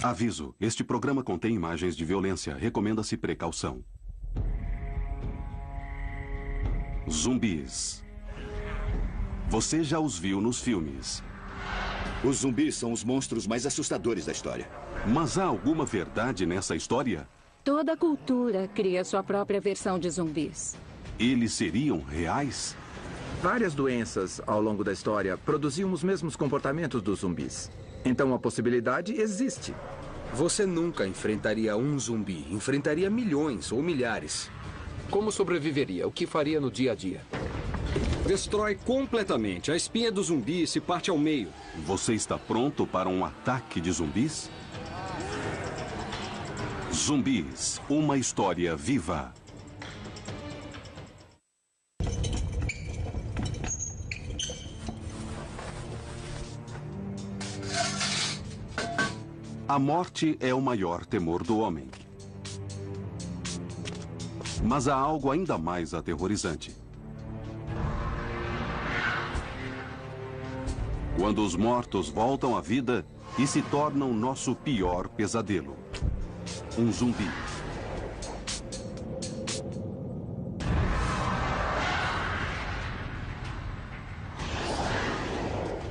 Aviso: este programa contém imagens de violência. Recomenda-se precaução. Zumbis. Você já os viu nos filmes. Os zumbis são os monstros mais assustadores da história. Mas há alguma verdade nessa história? Toda cultura cria sua própria versão de zumbis. Eles seriam reais? Várias doenças ao longo da história produziam os mesmos comportamentos dos zumbis. Então a possibilidade existe. Você nunca enfrentaria um zumbi. Enfrentaria milhões ou milhares. Como sobreviveria? O que faria no dia a dia? Destrói completamente. A espinha do zumbi se parte ao meio. Você está pronto para um ataque de zumbis? Zumbis, uma história viva. A morte é o maior temor do homem. Mas há algo ainda mais aterrorizante. Quando os mortos voltam à vida e se tornam nosso pior pesadelo. Um zumbi.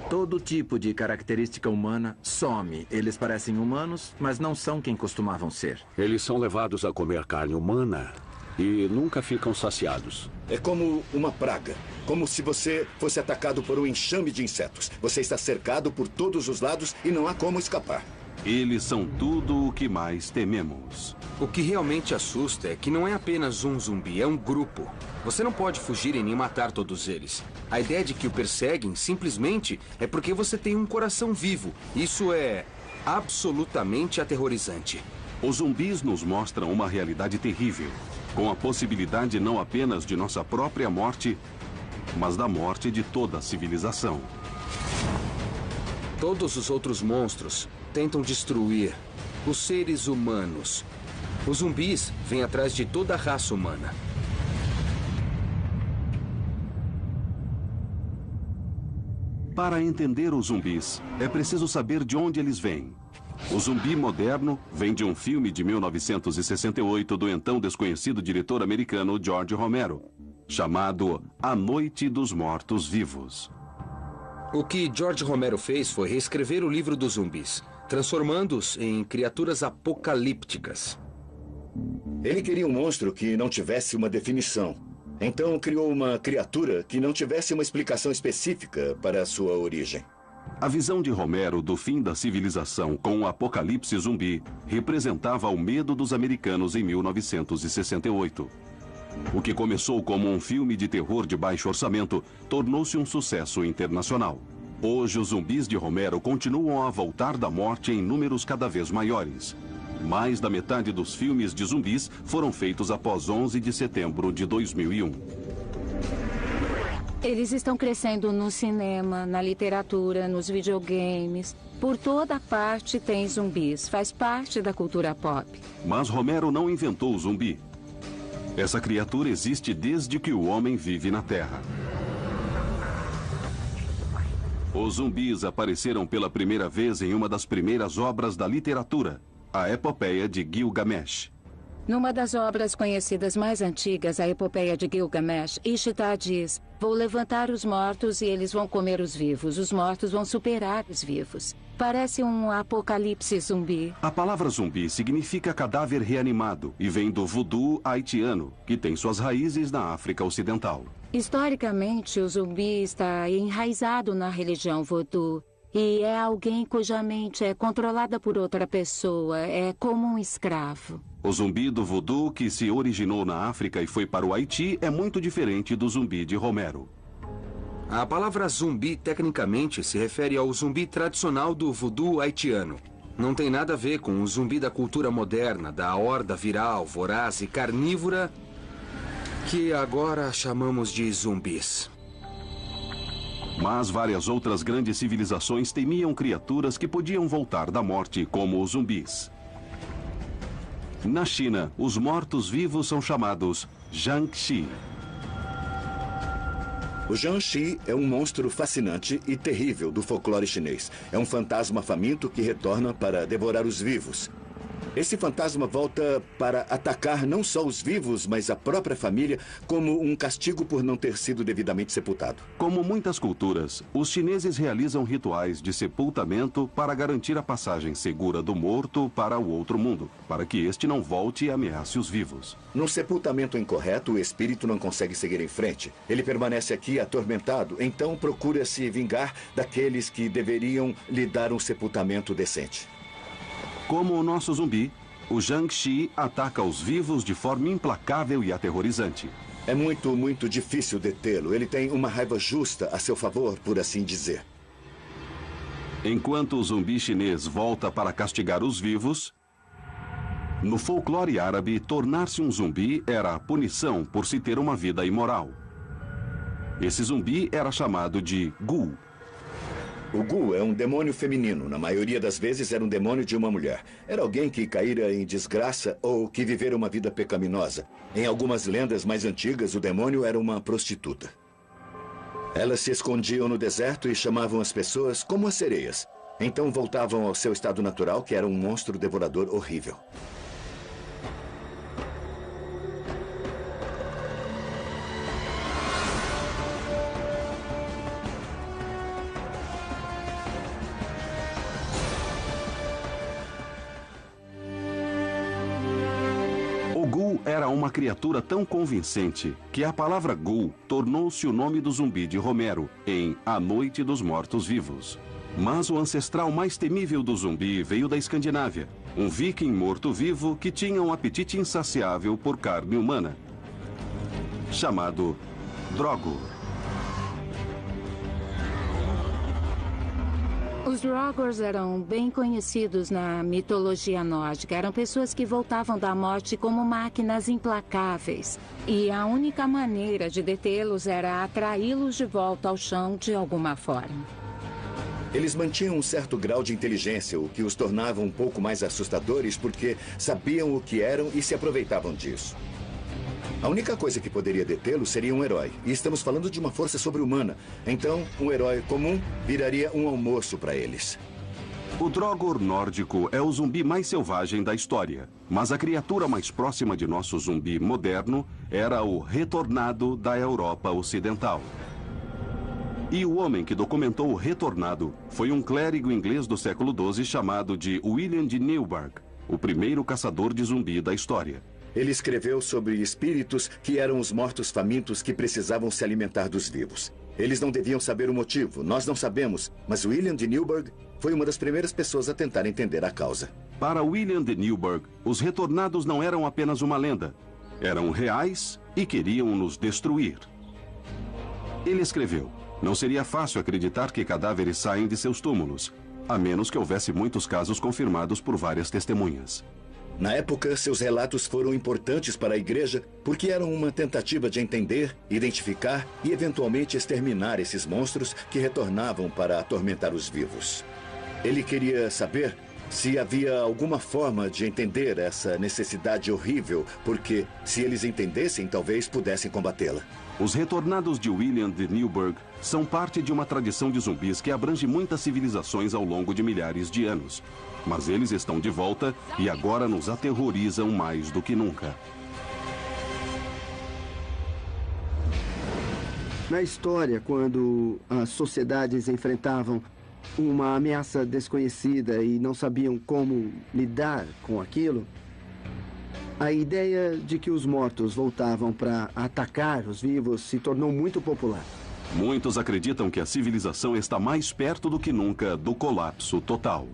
Todo tipo de característica humana some. Eles parecem humanos, mas não são quem costumavam ser. Eles são levados a comer carne humana e nunca ficam saciados. É como uma praga. Como se você fosse atacado por um enxame de insetos. Você está cercado por todos os lados e não há como escapar. Eles são tudo o que mais tememos. O que realmente assusta é que não é apenas um zumbi, é um grupo. Você não pode fugir e nem matar todos eles. A ideia de que o perseguem simplesmente é porque você tem um coração vivo. Isso é absolutamente aterrorizante. Os zumbis nos mostram uma realidade terrível, com a possibilidade não apenas de nossa própria morte, mas da morte de toda a civilização. Todos os outros monstros tentam destruir os seres humanos. Os zumbis vêm atrás de toda a raça humana. Para entender os zumbis, é preciso saber de onde eles vêm. O zumbi moderno vem de um filme de 1968 do então desconhecido diretor americano George Romero, chamado A Noite dos Mortos-Vivos. O que George Romero fez foi reescrever o livro dos zumbis, transformando-os em criaturas apocalípticas. Ele queria um monstro que não tivesse uma definição. Então criou uma criatura que não tivesse uma explicação específica para a sua origem. A visão de Romero do fim da civilização com o apocalipse zumbi representava o medo dos americanos em 1968. O que começou como um filme de terror de baixo orçamento tornou-se um sucesso internacional. Hoje, os zumbis de Romero continuam a voltar da morte em números cada vez maiores. Mais da metade dos filmes de zumbis foram feitos após 11 de setembro de 2001. Eles estão crescendo no cinema, na literatura, nos videogames. Por toda parte tem zumbis. Faz parte da cultura pop. Mas Romero não inventou o zumbi. Essa criatura existe desde que o homem vive na Terra. Os zumbis apareceram pela primeira vez em uma das primeiras obras da literatura, a Epopeia de Gilgamesh. Numa das obras conhecidas mais antigas, a Epopeia de Gilgamesh, Ishtar diz: vou levantar os mortos e eles vão comer os vivos. Os mortos vão superar os vivos. Parece um apocalipse zumbi. A palavra zumbi significa cadáver reanimado e vem do voodoo haitiano, que tem suas raízes na África Ocidental. Historicamente, o zumbi está enraizado na religião voodoo. E é alguém cuja mente é controlada por outra pessoa. É como um escravo. O zumbi do voodoo que se originou na África e foi para o Haiti é muito diferente do zumbi de Romero. A palavra zumbi, tecnicamente, se refere ao zumbi tradicional do voodoo haitiano. Não tem nada a ver com o zumbi da cultura moderna, da horda viral, voraz e carnívora, que agora chamamos de zumbis. Mas várias outras grandes civilizações temiam criaturas que podiam voltar da morte, como os zumbis. Na China, os mortos-vivos são chamados Jiangxi. O Jiangshi é um monstro fascinante e terrível do folclore chinês. É um fantasma faminto que retorna para devorar os vivos. Esse fantasma volta para atacar não só os vivos, mas a própria família, como um castigo por não ter sido devidamente sepultado. Como muitas culturas, os chineses realizam rituais de sepultamento para garantir a passagem segura do morto para o outro mundo, para que este não volte e ameace os vivos. No sepultamento incorreto, o espírito não consegue seguir em frente. Ele permanece aqui atormentado, então procura se vingar daqueles que deveriam lhe dar um sepultamento decente. Como o nosso zumbi, o Jiangshi ataca os vivos de forma implacável e aterrorizante. É muito difícil detê-lo. Ele tem uma raiva justa a seu favor, por assim dizer. Enquanto o zumbi chinês volta para castigar os vivos, no folclore árabe, tornar-se um zumbi era a punição por se ter uma vida imoral. Esse zumbi era chamado de Ghoul. O Ghoul é um demônio feminino. Na maioria das vezes era um demônio de uma mulher. Era alguém que caíra em desgraça ou que vivera uma vida pecaminosa. Em algumas lendas mais antigas, o demônio era uma prostituta. Elas se escondiam no deserto e chamavam as pessoas como as sereias. Então voltavam ao seu estado natural, que era um monstro devorador horrível. Era uma criatura tão convincente que a palavra Ghoul tornou-se o nome do zumbi de Romero em A Noite dos Mortos-Vivos. Mas o ancestral mais temível do zumbi veio da Escandinávia, um viking morto-vivo que tinha um apetite insaciável por carne humana, chamado Drogo. Os Drogors eram bem conhecidos na mitologia nórdica. Eram pessoas que voltavam da morte como máquinas implacáveis. E a única maneira de detê-los era atraí-los de volta ao chão de alguma forma. Eles mantinham um certo grau de inteligência, o que os tornava um pouco mais assustadores porque sabiam o que eram e se aproveitavam disso. A única coisa que poderia detê-lo seria um herói. E estamos falando de uma força sobre-humana. Então, um herói comum viraria um almoço para eles. O Drogor nórdico é o zumbi mais selvagem da história. Mas a criatura mais próxima de nosso zumbi moderno era o Retornado da Europa Ocidental. E o homem que documentou o Retornado foi um clérigo inglês do século XII chamado de William de Newburgh, o primeiro caçador de zumbi da história. Ele escreveu sobre espíritos que eram os mortos famintos que precisavam se alimentar dos vivos. Eles não deviam saber o motivo, nós não sabemos, mas William de Newburgh foi uma das primeiras pessoas a tentar entender a causa. Para William de Newburgh, os retornados não eram apenas uma lenda. Eram reais e queriam nos destruir. Ele escreveu: não seria fácil acreditar que cadáveres saem de seus túmulos, a menos que houvesse muitos casos confirmados por várias testemunhas. Na época, seus relatos foram importantes para a igreja porque eram uma tentativa de entender, identificar e eventualmente exterminar esses monstros que retornavam para atormentar os vivos. Ele queria saber se havia alguma forma de entender essa necessidade horrível, porque se eles entendessem, talvez pudessem combatê-la. Os retornados de William de Newburgh são parte de uma tradição de zumbis que abrange muitas civilizações ao longo de milhares de anos. Mas eles estão de volta e agora nos aterrorizam mais do que nunca. Na história, quando as sociedades enfrentavam uma ameaça desconhecida e não sabiam como lidar com aquilo, a ideia de que os mortos voltavam para atacar os vivos se tornou muito popular. Muitos acreditam que a civilização está mais perto do que nunca do colapso total.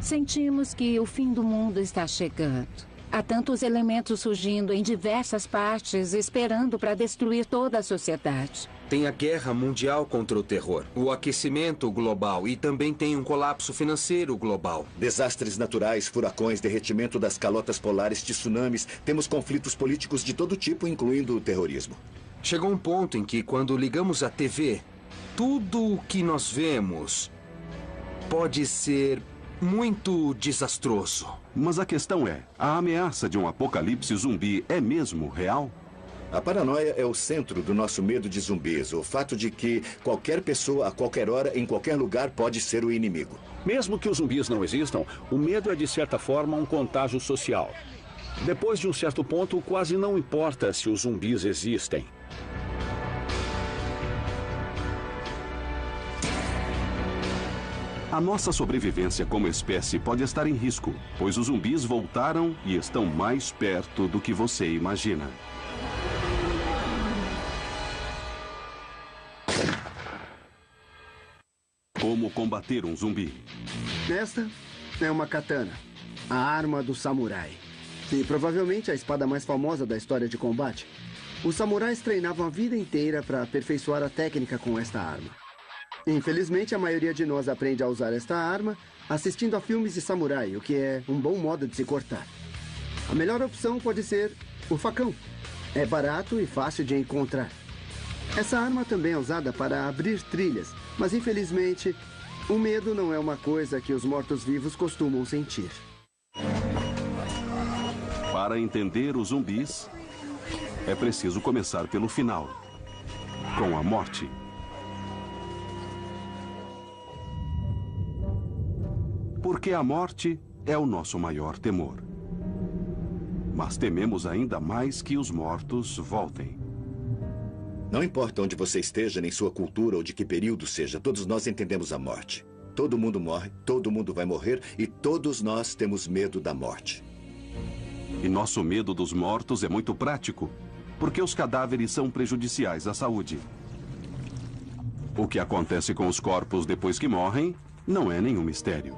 Sentimos que o fim do mundo está chegando. Há tantos elementos surgindo em diversas partes, esperando para destruir toda a sociedade. Tem a guerra mundial contra o terror, o aquecimento global e também tem um colapso financeiro global. Desastres naturais, furacões, derretimento das calotas polares, tsunamis. Temos conflitos políticos de todo tipo, incluindo o terrorismo. Chegou um ponto em que, quando ligamos a TV, tudo o que nós vemos pode ser muito desastroso. Mas a questão é, a ameaça de um apocalipse zumbi é mesmo real? A paranoia é o centro do nosso medo de zumbis. O fato de que qualquer pessoa, a qualquer hora, em qualquer lugar, pode ser o inimigo. Mesmo que os zumbis não existam, o medo é de certa forma um contágio social. Depois de um certo ponto, quase não importa se os zumbis existem. A nossa sobrevivência como espécie pode estar em risco, pois os zumbis voltaram e estão mais perto do que você imagina. Como combater um zumbi? Esta é uma katana, a arma do samurai. E provavelmente a espada mais famosa da história de combate. Os samurais treinavam a vida inteira para aperfeiçoar a técnica com esta arma. Infelizmente, a maioria de nós aprende a usar esta arma assistindo a filmes de samurai, o que é um bom modo de se cortar. A melhor opção pode ser o facão. É barato e fácil de encontrar. Essa arma também é usada para abrir trilhas, mas infelizmente, o medo não é uma coisa que os mortos-vivos costumam sentir. Para entender os zumbis, é preciso começar pelo final, com a morte. Porque a morte é o nosso maior temor. Mas tememos ainda mais que os mortos voltem. Não importa onde você esteja, nem sua cultura ou de que período seja, todos nós entendemos a morte. Todo mundo morre, todo mundo vai morrer e todos nós temos medo da morte. E nosso medo dos mortos é muito prático, porque os cadáveres são prejudiciais à saúde. O que acontece com os corpos depois que morrem não é nenhum mistério.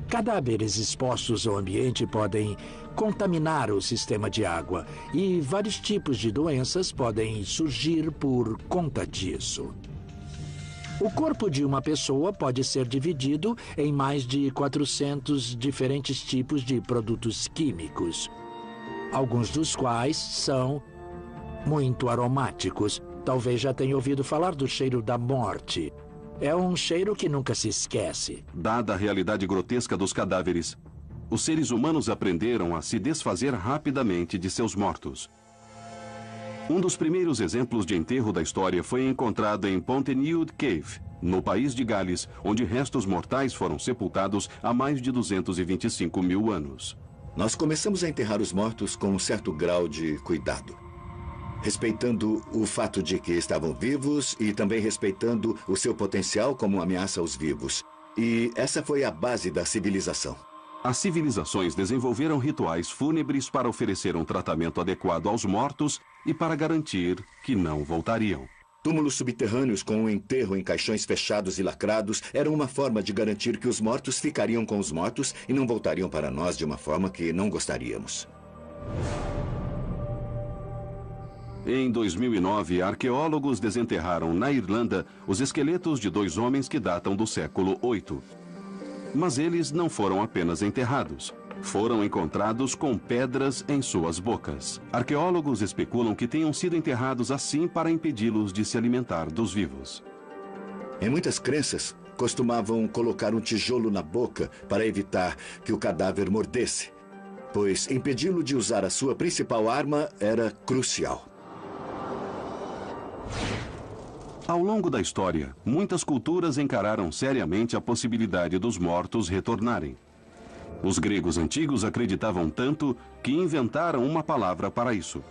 Cadáveres expostos ao ambiente podem contaminar o sistema de água e vários tipos de doenças podem surgir por conta disso. O corpo de uma pessoa pode ser dividido em mais de 400 diferentes tipos de produtos químicos, alguns dos quais são muito aromáticos. Talvez já tenha ouvido falar do cheiro da morte. É um cheiro que nunca se esquece. Dada a realidade grotesca dos cadáveres, os seres humanos aprenderam a se desfazer rapidamente de seus mortos. Um dos primeiros exemplos de enterro da história foi encontrado em Pontenude Cave, no país de Gales, onde restos mortais foram sepultados há mais de 225 mil anos. Nós começamos a enterrar os mortos com um certo grau de cuidado, respeitando o fato de que estavam vivos e também respeitando o seu potencial como ameaça aos vivos. E essa foi a base da civilização. As civilizações desenvolveram rituais fúnebres para oferecer um tratamento adequado aos mortos e para garantir que não voltariam. Túmulos subterrâneos com um enterro em caixões fechados e lacrados eram uma forma de garantir que os mortos ficariam com os mortos e não voltariam para nós de uma forma que não gostaríamos. Em 2009, arqueólogos desenterraram na Irlanda os esqueletos de 2 homens que datam do século VIII. Mas eles não foram apenas enterrados. Foram encontrados com pedras em suas bocas. Arqueólogos especulam que tenham sido enterrados assim para impedi-los de se alimentar dos vivos. Em muitas crenças, costumavam colocar um tijolo na boca para evitar que o cadáver mordesse, pois impedi-lo de usar a sua principal arma era crucial. Ao longo da história, muitas culturas encararam seriamente a possibilidade dos mortos retornarem. Os gregos antigos acreditavam tanto que inventaram uma palavra para isso: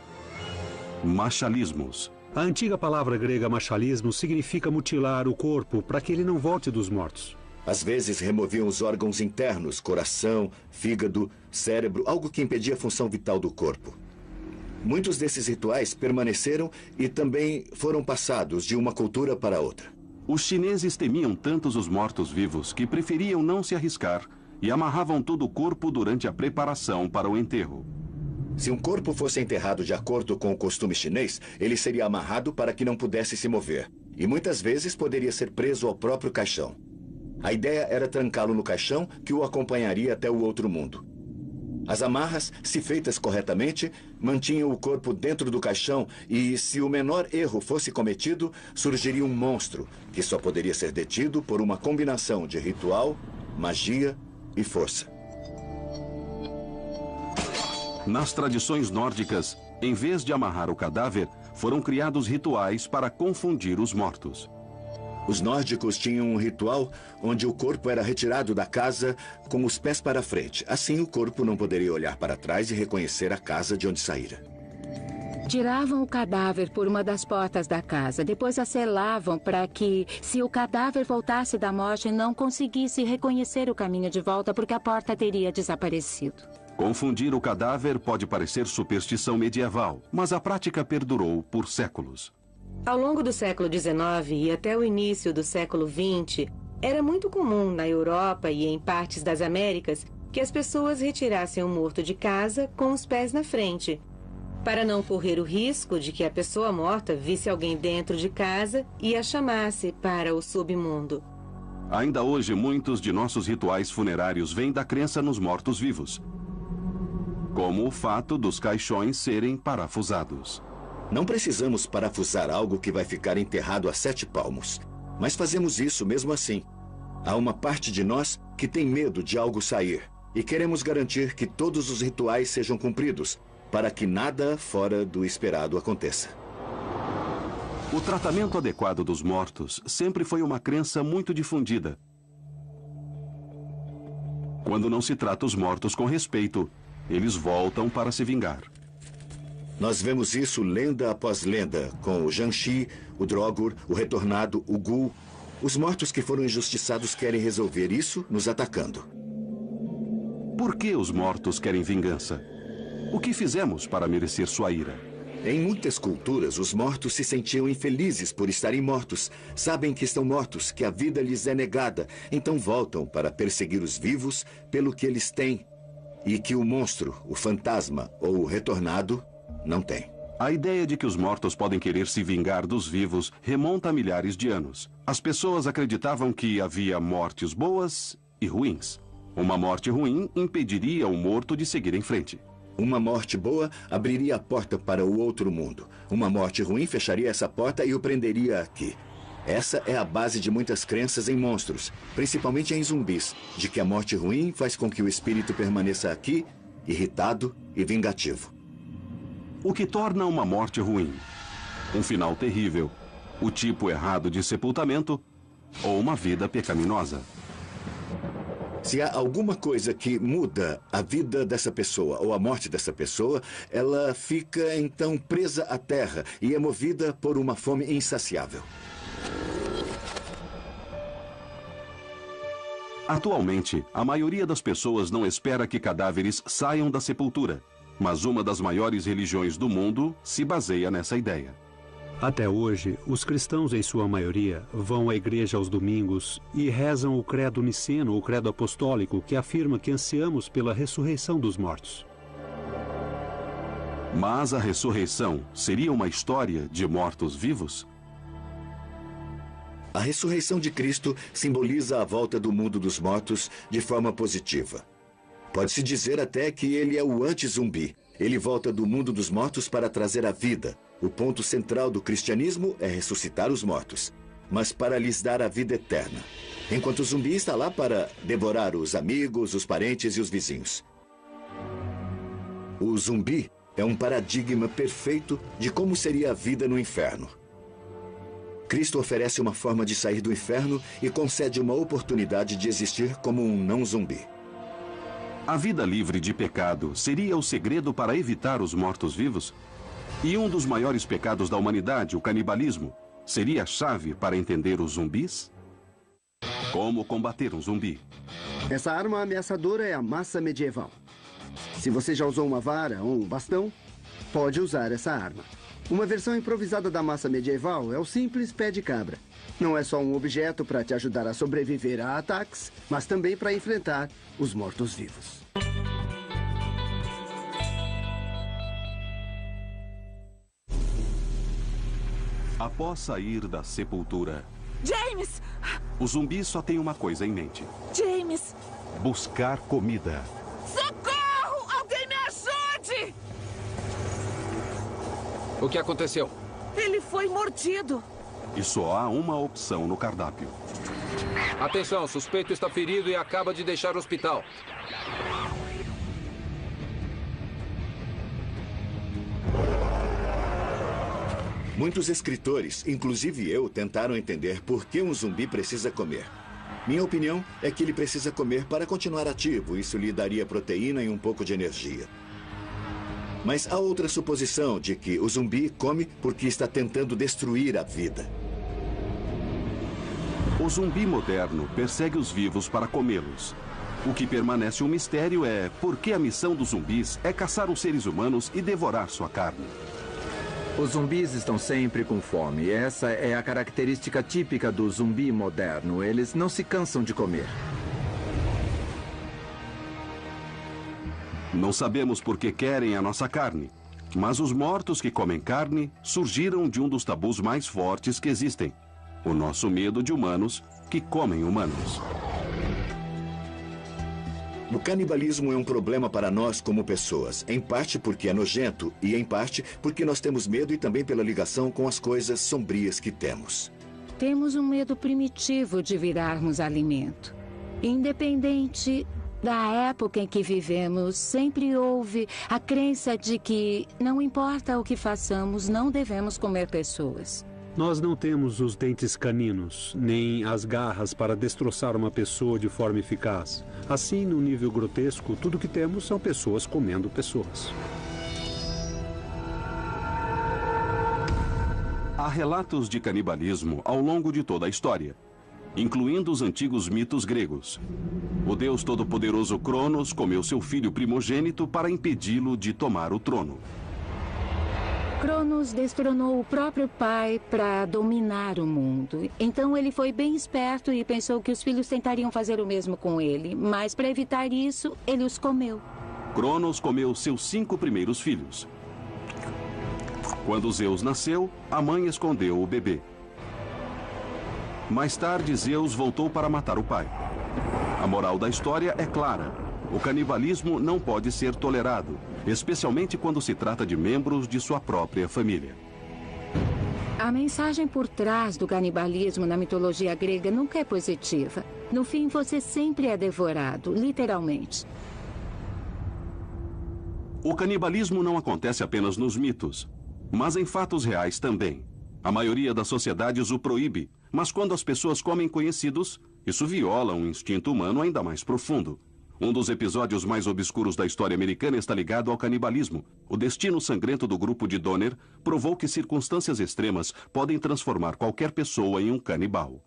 machalismos. A antiga palavra grega machalismo significa mutilar o corpo para que ele não volte dos mortos. Às vezes removiam os órgãos internos, coração, fígado, cérebro, algo que impedia a função vital do corpo. Muitos desses rituais permaneceram e também foram passados de uma cultura para outra. Os chineses temiam tantos os mortos-vivos que preferiam não se arriscar e amarravam todo o corpo durante a preparação para o enterro. Se um corpo fosse enterrado de acordo com o costume chinês, ele seria amarrado para que não pudesse se mover. E muitas vezes poderia ser preso ao próprio caixão. A ideia era trancá-lo no caixão que o acompanharia até o outro mundo. As amarras, se feitas corretamente, mantinham o corpo dentro do caixão e, se o menor erro fosse cometido, surgiria um monstro que só poderia ser detido por uma combinação de ritual, magia e força. Nas tradições nórdicas, Em vez de amarrar o cadáver, foram criados rituais para confundir os mortos. Os nórdicos tinham um ritual onde o corpo era retirado da casa com os pés para frente. Assim, o corpo não poderia olhar para trás e reconhecer a casa de onde saíra. Tiravam o cadáver por uma das portas da casa. Depois a selavam para que, se o cadáver voltasse da morte, não conseguisse reconhecer o caminho de volta porque a porta teria desaparecido. Confundir o cadáver pode parecer superstição medieval, mas a prática perdurou por séculos. Ao longo do século XIX e até o início do século XX, era muito comum na Europa e em partes das Américas que as pessoas retirassem o morto de casa com os pés na frente, para não correr o risco de que a pessoa morta visse alguém dentro de casa e a chamasse para o submundo. Ainda hoje, muitos de nossos rituais funerários vêm da crença nos mortos-vivos, como o fato dos caixões serem parafusados. Não precisamos parafusar algo que vai ficar enterrado a 7 palmos. Mas fazemos isso mesmo assim. Há uma parte de nós que tem medo de algo sair. E queremos garantir que todos os rituais sejam cumpridos, para que nada fora do esperado aconteça. O tratamento adequado dos mortos sempre foi uma crença muito difundida. Quando não se trata os mortos com respeito, eles voltam para se vingar. Nós vemos isso lenda após lenda, com o Janshi, o Drogur, o Retornado, o Ghoul. Os mortos que foram injustiçados querem resolver isso nos atacando. Por que os mortos querem vingança? O que fizemos para merecer sua ira? Em muitas culturas, os mortos se sentiam infelizes por estarem mortos. Sabem que estão mortos, que a vida lhes é negada. Então voltam para perseguir os vivos pelo que eles têm. E que o monstro, o fantasma ou o Retornado não tem. A ideia de que os mortos podem querer se vingar dos vivos remonta a milhares de anos. As pessoas acreditavam que havia mortes boas e ruins. Uma morte ruim impediria o morto de seguir em frente. Uma morte boa abriria a porta para o outro mundo. Uma morte ruim fecharia essa porta e o prenderia aqui. Essa é a base de muitas crenças em monstros, principalmente em zumbis, de que a morte ruim faz com que o espírito permaneça aqui, irritado e vingativo. O que torna uma morte ruim? Um final terrível, o tipo errado de sepultamento ou uma vida pecaminosa. Se há alguma coisa que muda a vida dessa pessoa ou a morte dessa pessoa, ela fica então presa à terra e é movida por uma fome insaciável. Atualmente, a maioria das pessoas não espera que cadáveres saiam da sepultura, mas uma das maiores religiões do mundo se baseia nessa ideia. Até hoje, os cristãos, em sua maioria, vão à igreja aos domingos e rezam o credo niceno ou credo apostólico, que afirma que ansiamos pela ressurreição dos mortos. Mas a ressurreição seria uma história de mortos-vivos? A ressurreição de Cristo simboliza a volta do mundo dos mortos de forma positiva. Pode-se dizer até que ele é o anti-zumbi. Ele volta do mundo dos mortos para trazer a vida. O ponto central do cristianismo é ressuscitar os mortos, mas para lhes dar a vida eterna. Enquanto o zumbi está lá para devorar os amigos, os parentes e os vizinhos. O zumbi é um paradigma perfeito de como seria a vida no inferno. Cristo oferece uma forma de sair do inferno e concede uma oportunidade de existir como um não-zumbi. A vida livre de pecado seria o segredo para evitar os mortos-vivos? E um dos maiores pecados da humanidade, o canibalismo, seria a chave para entender os zumbis? Como combater um zumbi? Essa arma ameaçadora é a massa medieval. Se você já usou uma vara ou um bastão, pode usar essa arma. Uma versão improvisada da massa medieval é o simples pé de cabra. Não é só um objeto para te ajudar a sobreviver a ataques, mas também para enfrentar os mortos-vivos. Após sair da sepultura, James! o zumbi só tem uma coisa em mente: James! buscar comida. Socorro! Alguém me ajude! O que aconteceu? Ele foi mordido. E só há uma opção no cardápio. Atenção, suspeito está ferido e acaba de deixar o hospital. Muitos escritores, inclusive eu, tentaram entender por que um zumbi precisa comer. Minha opinião é que ele precisa comer para continuar ativo. Isso lhe daria proteína e um pouco de energia. Mas há outra suposição de que o zumbi come porque está tentando destruir a vida. O zumbi moderno persegue os vivos para comê-los. O que permanece um mistério é por que a missão dos zumbis é caçar os seres humanos e devorar sua carne. Os zumbis estão sempre com fome. Essa é a característica típica do zumbi moderno. Eles não se cansam de comer. Não sabemos por que querem a nossa carne, mas os mortos que comem carne surgiram de um dos tabus mais fortes que existem: o nosso medo de humanos que comem humanos. O canibalismo é um problema para nós como pessoas, em parte porque é nojento e em parte porque nós temos medo e também pela ligação com as coisas sombrias que temos. Temos um medo primitivo de virarmos alimento. Independente da época em que vivemos, sempre houve a crença de que, não importa o que façamos, não devemos comer pessoas. Nós não temos os dentes caninos, nem as garras para destroçar uma pessoa de forma eficaz. Assim, no nível grotesco, tudo que temos são pessoas comendo pessoas. Há relatos de canibalismo ao longo de toda a história, incluindo os antigos mitos gregos. O deus todo-poderoso Cronos comeu seu filho primogênito para impedi-lo de tomar o trono. Cronos destronou o próprio pai para dominar o mundo. Então ele foi bem esperto e pensou que os filhos tentariam fazer o mesmo com ele. Mas para evitar isso, ele os comeu. Cronos comeu seus 5 primeiros filhos. Quando Zeus nasceu, a mãe escondeu o bebê. Mais tarde, Zeus voltou para matar o pai. A moral da história é clara: o canibalismo não pode ser tolerado, especialmente quando se trata de membros de sua própria família. A mensagem por trás do canibalismo na mitologia grega nunca é positiva. No fim, você sempre é devorado, literalmente. O canibalismo não acontece apenas nos mitos, mas em fatos reais também. A maioria das sociedades o proíbe, mas quando as pessoas comem conhecidos, isso viola um instinto humano ainda mais profundo. Um dos episódios mais obscuros da história americana está ligado ao canibalismo. O destino sangrento do grupo de Donner provou que circunstâncias extremas podem transformar qualquer pessoa em um canibal.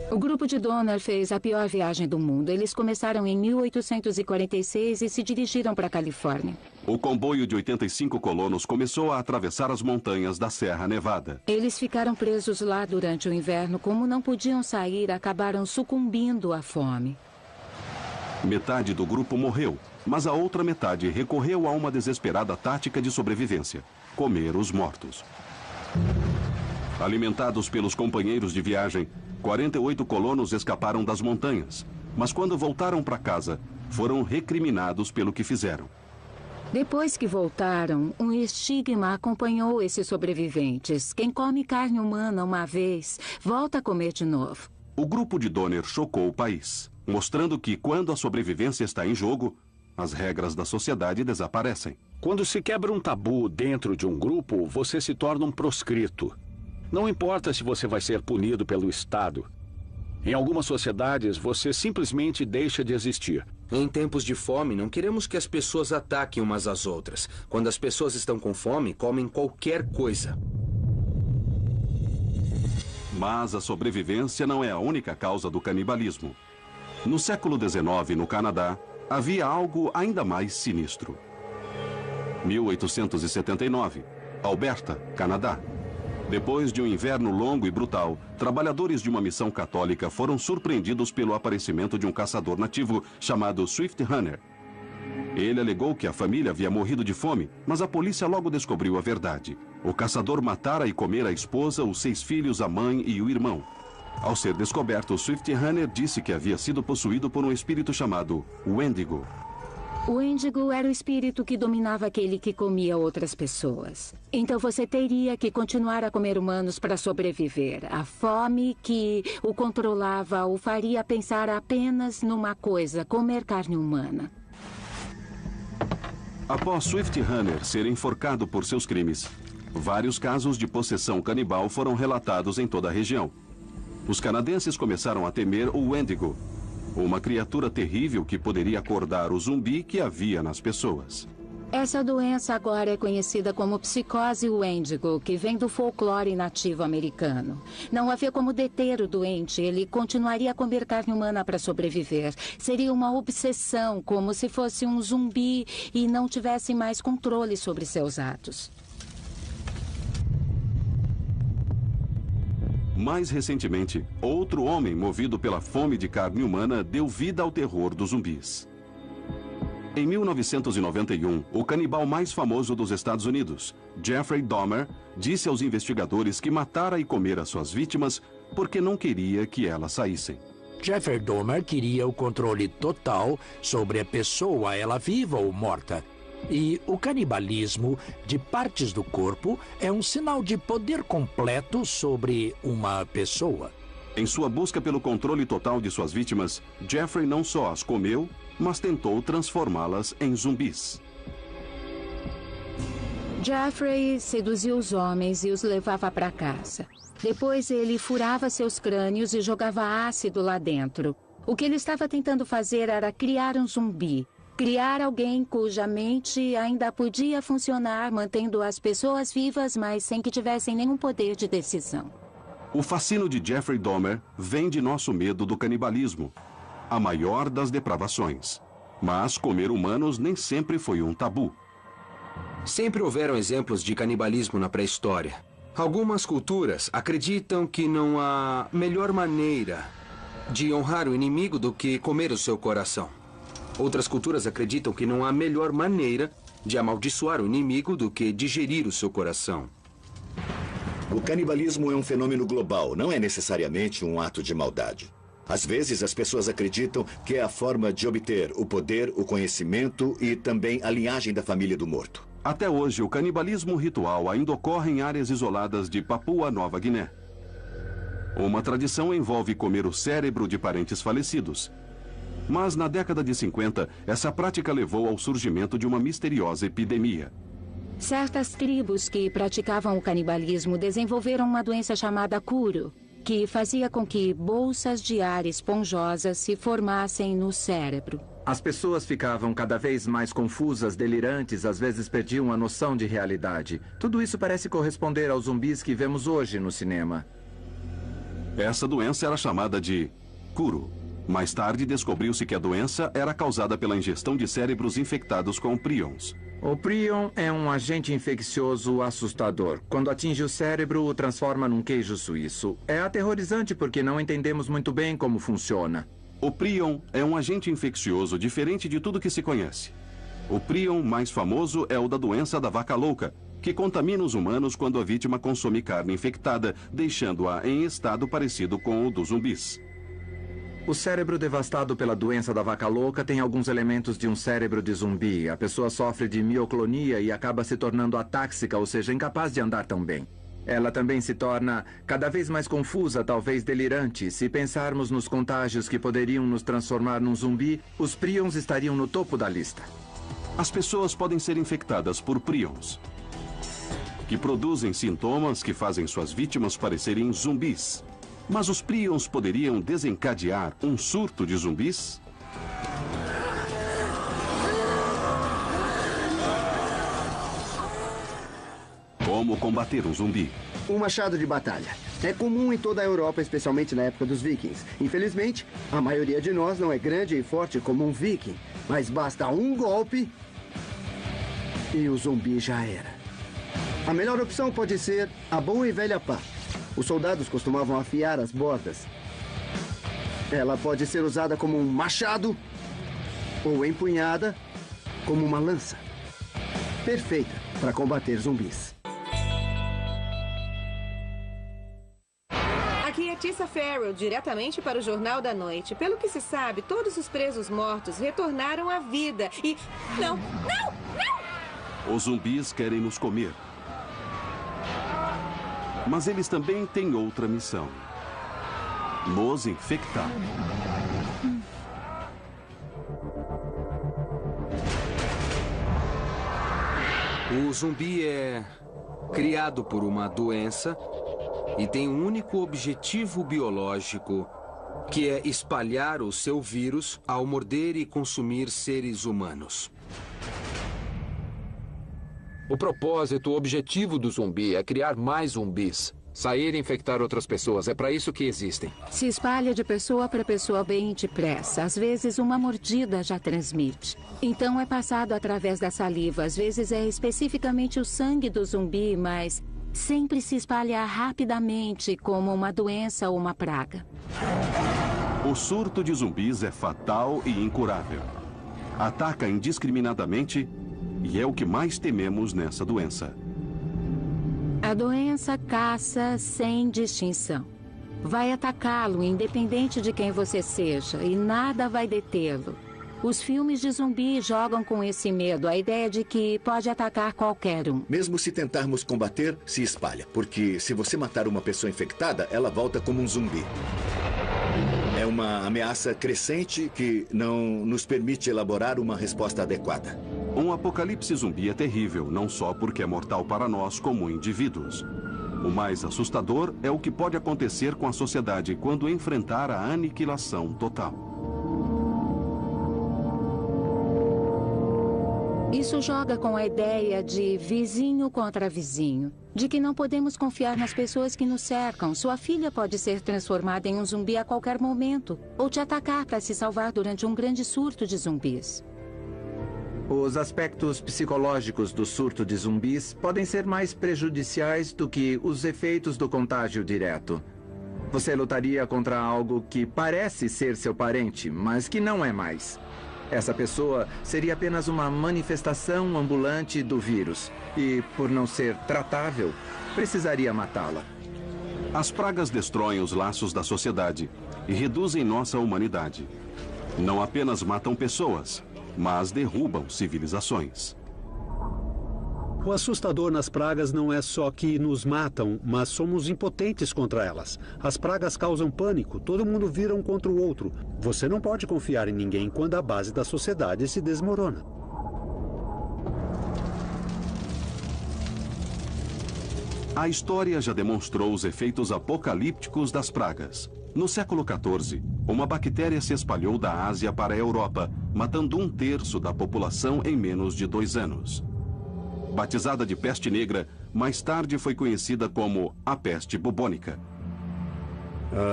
O grupo de Donner fez a pior viagem do mundo. Eles começaram em 1846 e se dirigiram para a Califórnia. O comboio de 85 colonos começou a atravessar as montanhas da Serra Nevada. Eles ficaram presos lá durante o inverno. Como não podiam sair, acabaram sucumbindo à fome. Metade do grupo morreu, mas a outra metade recorreu a uma desesperada tática de sobrevivência: comer os mortos. Alimentados pelos companheiros de viagem, 48 colonos escaparam das montanhas, mas quando voltaram para casa, foram recriminados pelo que fizeram. Depois que voltaram, um estigma acompanhou esses sobreviventes. Quem come carne humana uma vez, volta a comer de novo. O grupo de Donner chocou o país, mostrando que quando a sobrevivência está em jogo, as regras da sociedade desaparecem. Quando se quebra um tabu dentro de um grupo, você se torna um proscrito. Não importa se você vai ser punido pelo Estado. Em algumas sociedades, você simplesmente deixa de existir. Em tempos de fome, não queremos que as pessoas ataquem umas às outras. Quando as pessoas estão com fome, comem qualquer coisa. Mas a sobrevivência não é a única causa do canibalismo. No século XIX, no Canadá, havia algo ainda mais sinistro. 1879, Alberta, Canadá. Depois de um inverno longo e brutal, trabalhadores de uma missão católica foram surpreendidos pelo aparecimento de um caçador nativo chamado Swift Hunter. Ele alegou que a família havia morrido de fome, mas a polícia logo descobriu a verdade. O caçador matara e comera a esposa, os 6 filhos, a mãe e o irmão. Ao ser descoberto, Swift Hunter disse que havia sido possuído por um espírito chamado Wendigo. O Índigo era o espírito que dominava aquele que comia outras pessoas. Então você teria que continuar a comer humanos para sobreviver. A fome que o controlava o faria pensar apenas numa coisa: comer carne humana. Após Swift Runner ser enforcado por seus crimes, vários casos de possessão canibal foram relatados em toda a região. Os canadenses começaram a temer o Wendigo, uma criatura terrível que poderia acordar o zumbi que havia nas pessoas. Essa doença agora é conhecida como psicose Wendigo, que vem do folclore nativo americano. Não havia como deter o doente, ele continuaria a comer carne humana para sobreviver. Seria uma obsessão, como se fosse um zumbi e não tivesse mais controle sobre seus atos. Mais recentemente, outro homem movido pela fome de carne humana deu vida ao terror dos zumbis. Em 1991, o canibal mais famoso dos Estados Unidos, Jeffrey Dahmer, disse aos investigadores que matara e comera suas vítimas porque não queria que elas saíssem. Jeffrey Dahmer queria o controle total sobre a pessoa, ela viva ou morta. E o canibalismo de partes do corpo é um sinal de poder completo sobre uma pessoa. Em sua busca pelo controle total de suas vítimas, Jeffrey não só as comeu, mas tentou transformá-las em zumbis. Jeffrey seduzia os homens e os levava para casa. Depois ele furava seus crânios e jogava ácido lá dentro. O que ele estava tentando fazer era criar um zumbi. Criar alguém cuja mente ainda podia funcionar, mantendo as pessoas vivas, mas sem que tivessem nenhum poder de decisão. O fascínio de Jeffrey Dahmer vem de nosso medo do canibalismo, a maior das depravações. Mas comer humanos nem sempre foi um tabu. Sempre houveram exemplos de canibalismo na pré-história. Algumas culturas acreditam que não há melhor maneira de honrar o inimigo do que comer o seu coração. Outras culturas acreditam que não há melhor maneira de amaldiçoar o inimigo do que digerir o seu coração. O canibalismo é um fenômeno global, não é necessariamente um ato de maldade. Às vezes, as pessoas acreditam que é a forma de obter o poder, o conhecimento e também a linhagem da família do morto. Até hoje, o canibalismo ritual ainda ocorre em áreas isoladas de Papua Nova Guiné. Uma tradição envolve comer o cérebro de parentes falecidos. Mas na década de 50, essa prática levou ao surgimento de uma misteriosa epidemia. Certas tribos que praticavam o canibalismo desenvolveram uma doença chamada curo, que fazia com que bolsas de ar esponjosas se formassem no cérebro. As pessoas ficavam cada vez mais confusas, delirantes, às vezes perdiam a noção de realidade. Tudo isso parece corresponder aos zumbis que vemos hoje no cinema. Essa doença era chamada de curo. Mais tarde, descobriu-se que a doença era causada pela ingestão de cérebros infectados com prions. O prion é um agente infeccioso assustador. Quando atinge o cérebro, o transforma num queijo suíço. É aterrorizante porque não entendemos muito bem como funciona. O prion é um agente infeccioso diferente de tudo que se conhece. O prion mais famoso é o da doença da vaca louca, que contamina os humanos quando a vítima consome carne infectada, deixando-a em estado parecido com o dos zumbis. O cérebro devastado pela doença da vaca louca tem alguns elementos de um cérebro de zumbi. A pessoa sofre de mioclonia e acaba se tornando atáxica, ou seja, incapaz de andar tão bem. Ela também se torna cada vez mais confusa, talvez delirante. Se pensarmos nos contágios que poderiam nos transformar num zumbi, os prions estariam no topo da lista. As pessoas podem ser infectadas por prions, que produzem sintomas que fazem suas vítimas parecerem zumbis. Mas os prions poderiam desencadear um surto de zumbis? Como combater um zumbi? Um machado de batalha. É comum em toda a Europa, especialmente na época dos vikings. Infelizmente, a maioria de nós não é grande e forte como um viking. Mas basta um golpe e o zumbi já era. A melhor opção pode ser a boa e velha pá. Os soldados costumavam afiar as bordas. Ela pode ser usada como um machado ou empunhada como uma lança. Perfeita para combater zumbis. Aqui é Tissa Farrell, diretamente para o Jornal da Noite. Pelo que se sabe, todos os presos mortos retornaram à vida e... Não! Os zumbis querem nos comer. Mas eles também têm outra missão: nos infectar. O zumbi é criado por uma doença e tem um único objetivo biológico, que é espalhar o seu vírus ao morder e consumir seres humanos. O propósito, o objetivo do zumbi é criar mais zumbis. Sair e infectar outras pessoas. É para isso que existem. Se espalha de pessoa para pessoa bem depressa. Às vezes, uma mordida já transmite. Então, é passado através da saliva. Às vezes, é especificamente o sangue do zumbi, mas sempre se espalha rapidamente, como uma doença ou uma praga. O surto de zumbis é fatal e incurável. Ataca indiscriminadamente e é o que mais tememos nessa doença. A doença caça sem distinção. Vai atacá-lo, independente de quem você seja, e nada vai detê-lo. Os filmes de zumbi jogam com esse medo, a ideia de que pode atacar qualquer um. Mesmo se tentarmos combater, se espalha. Porque se você matar uma pessoa infectada, ela volta como um zumbi. É uma ameaça crescente que não nos permite elaborar uma resposta adequada. Um apocalipse zumbi é terrível, não só porque é mortal para nós como indivíduos. O mais assustador é o que pode acontecer com a sociedade quando enfrentar a aniquilação total. Isso joga com a ideia de vizinho contra vizinho, de que não podemos confiar nas pessoas que nos cercam. Sua filha pode ser transformada em um zumbi a qualquer momento, ou te atacar para se salvar durante um grande surto de zumbis. Os aspectos psicológicos do surto de zumbis podem ser mais prejudiciais do que os efeitos do contágio direto. Você lutaria contra algo que parece ser seu parente, mas que não é mais. Essa pessoa seria apenas uma manifestação ambulante do vírus e, por não ser tratável, precisaria matá-la. As pragas destroem os laços da sociedade e reduzem nossa humanidade. Não apenas matam pessoas, mas derrubam civilizações. O assustador nas pragas não é só que nos matam, mas somos impotentes contra elas. As pragas causam pânico, todo mundo vira um contra o outro. Você não pode confiar em ninguém quando a base da sociedade se desmorona. A história já demonstrou os efeitos apocalípticos das pragas. No século XIV, uma bactéria se espalhou da Ásia para a Europa, matando 1/3 da população em menos de 2 anos. Batizada de peste negra, mais tarde foi conhecida como a peste bubônica.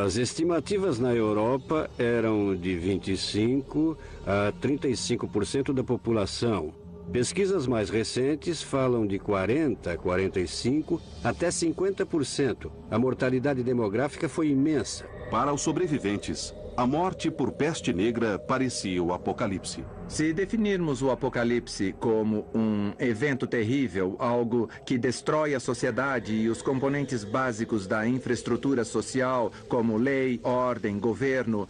As estimativas na Europa eram de 25% a 35% da população. Pesquisas mais recentes falam de 40%, 45% até 50%. A mortalidade demográfica foi imensa. Para os sobreviventes, a morte por peste negra parecia o apocalipse. Se definirmos o apocalipse como um evento terrível, algo que destrói a sociedade e os componentes básicos da infraestrutura social, como lei, ordem, governo,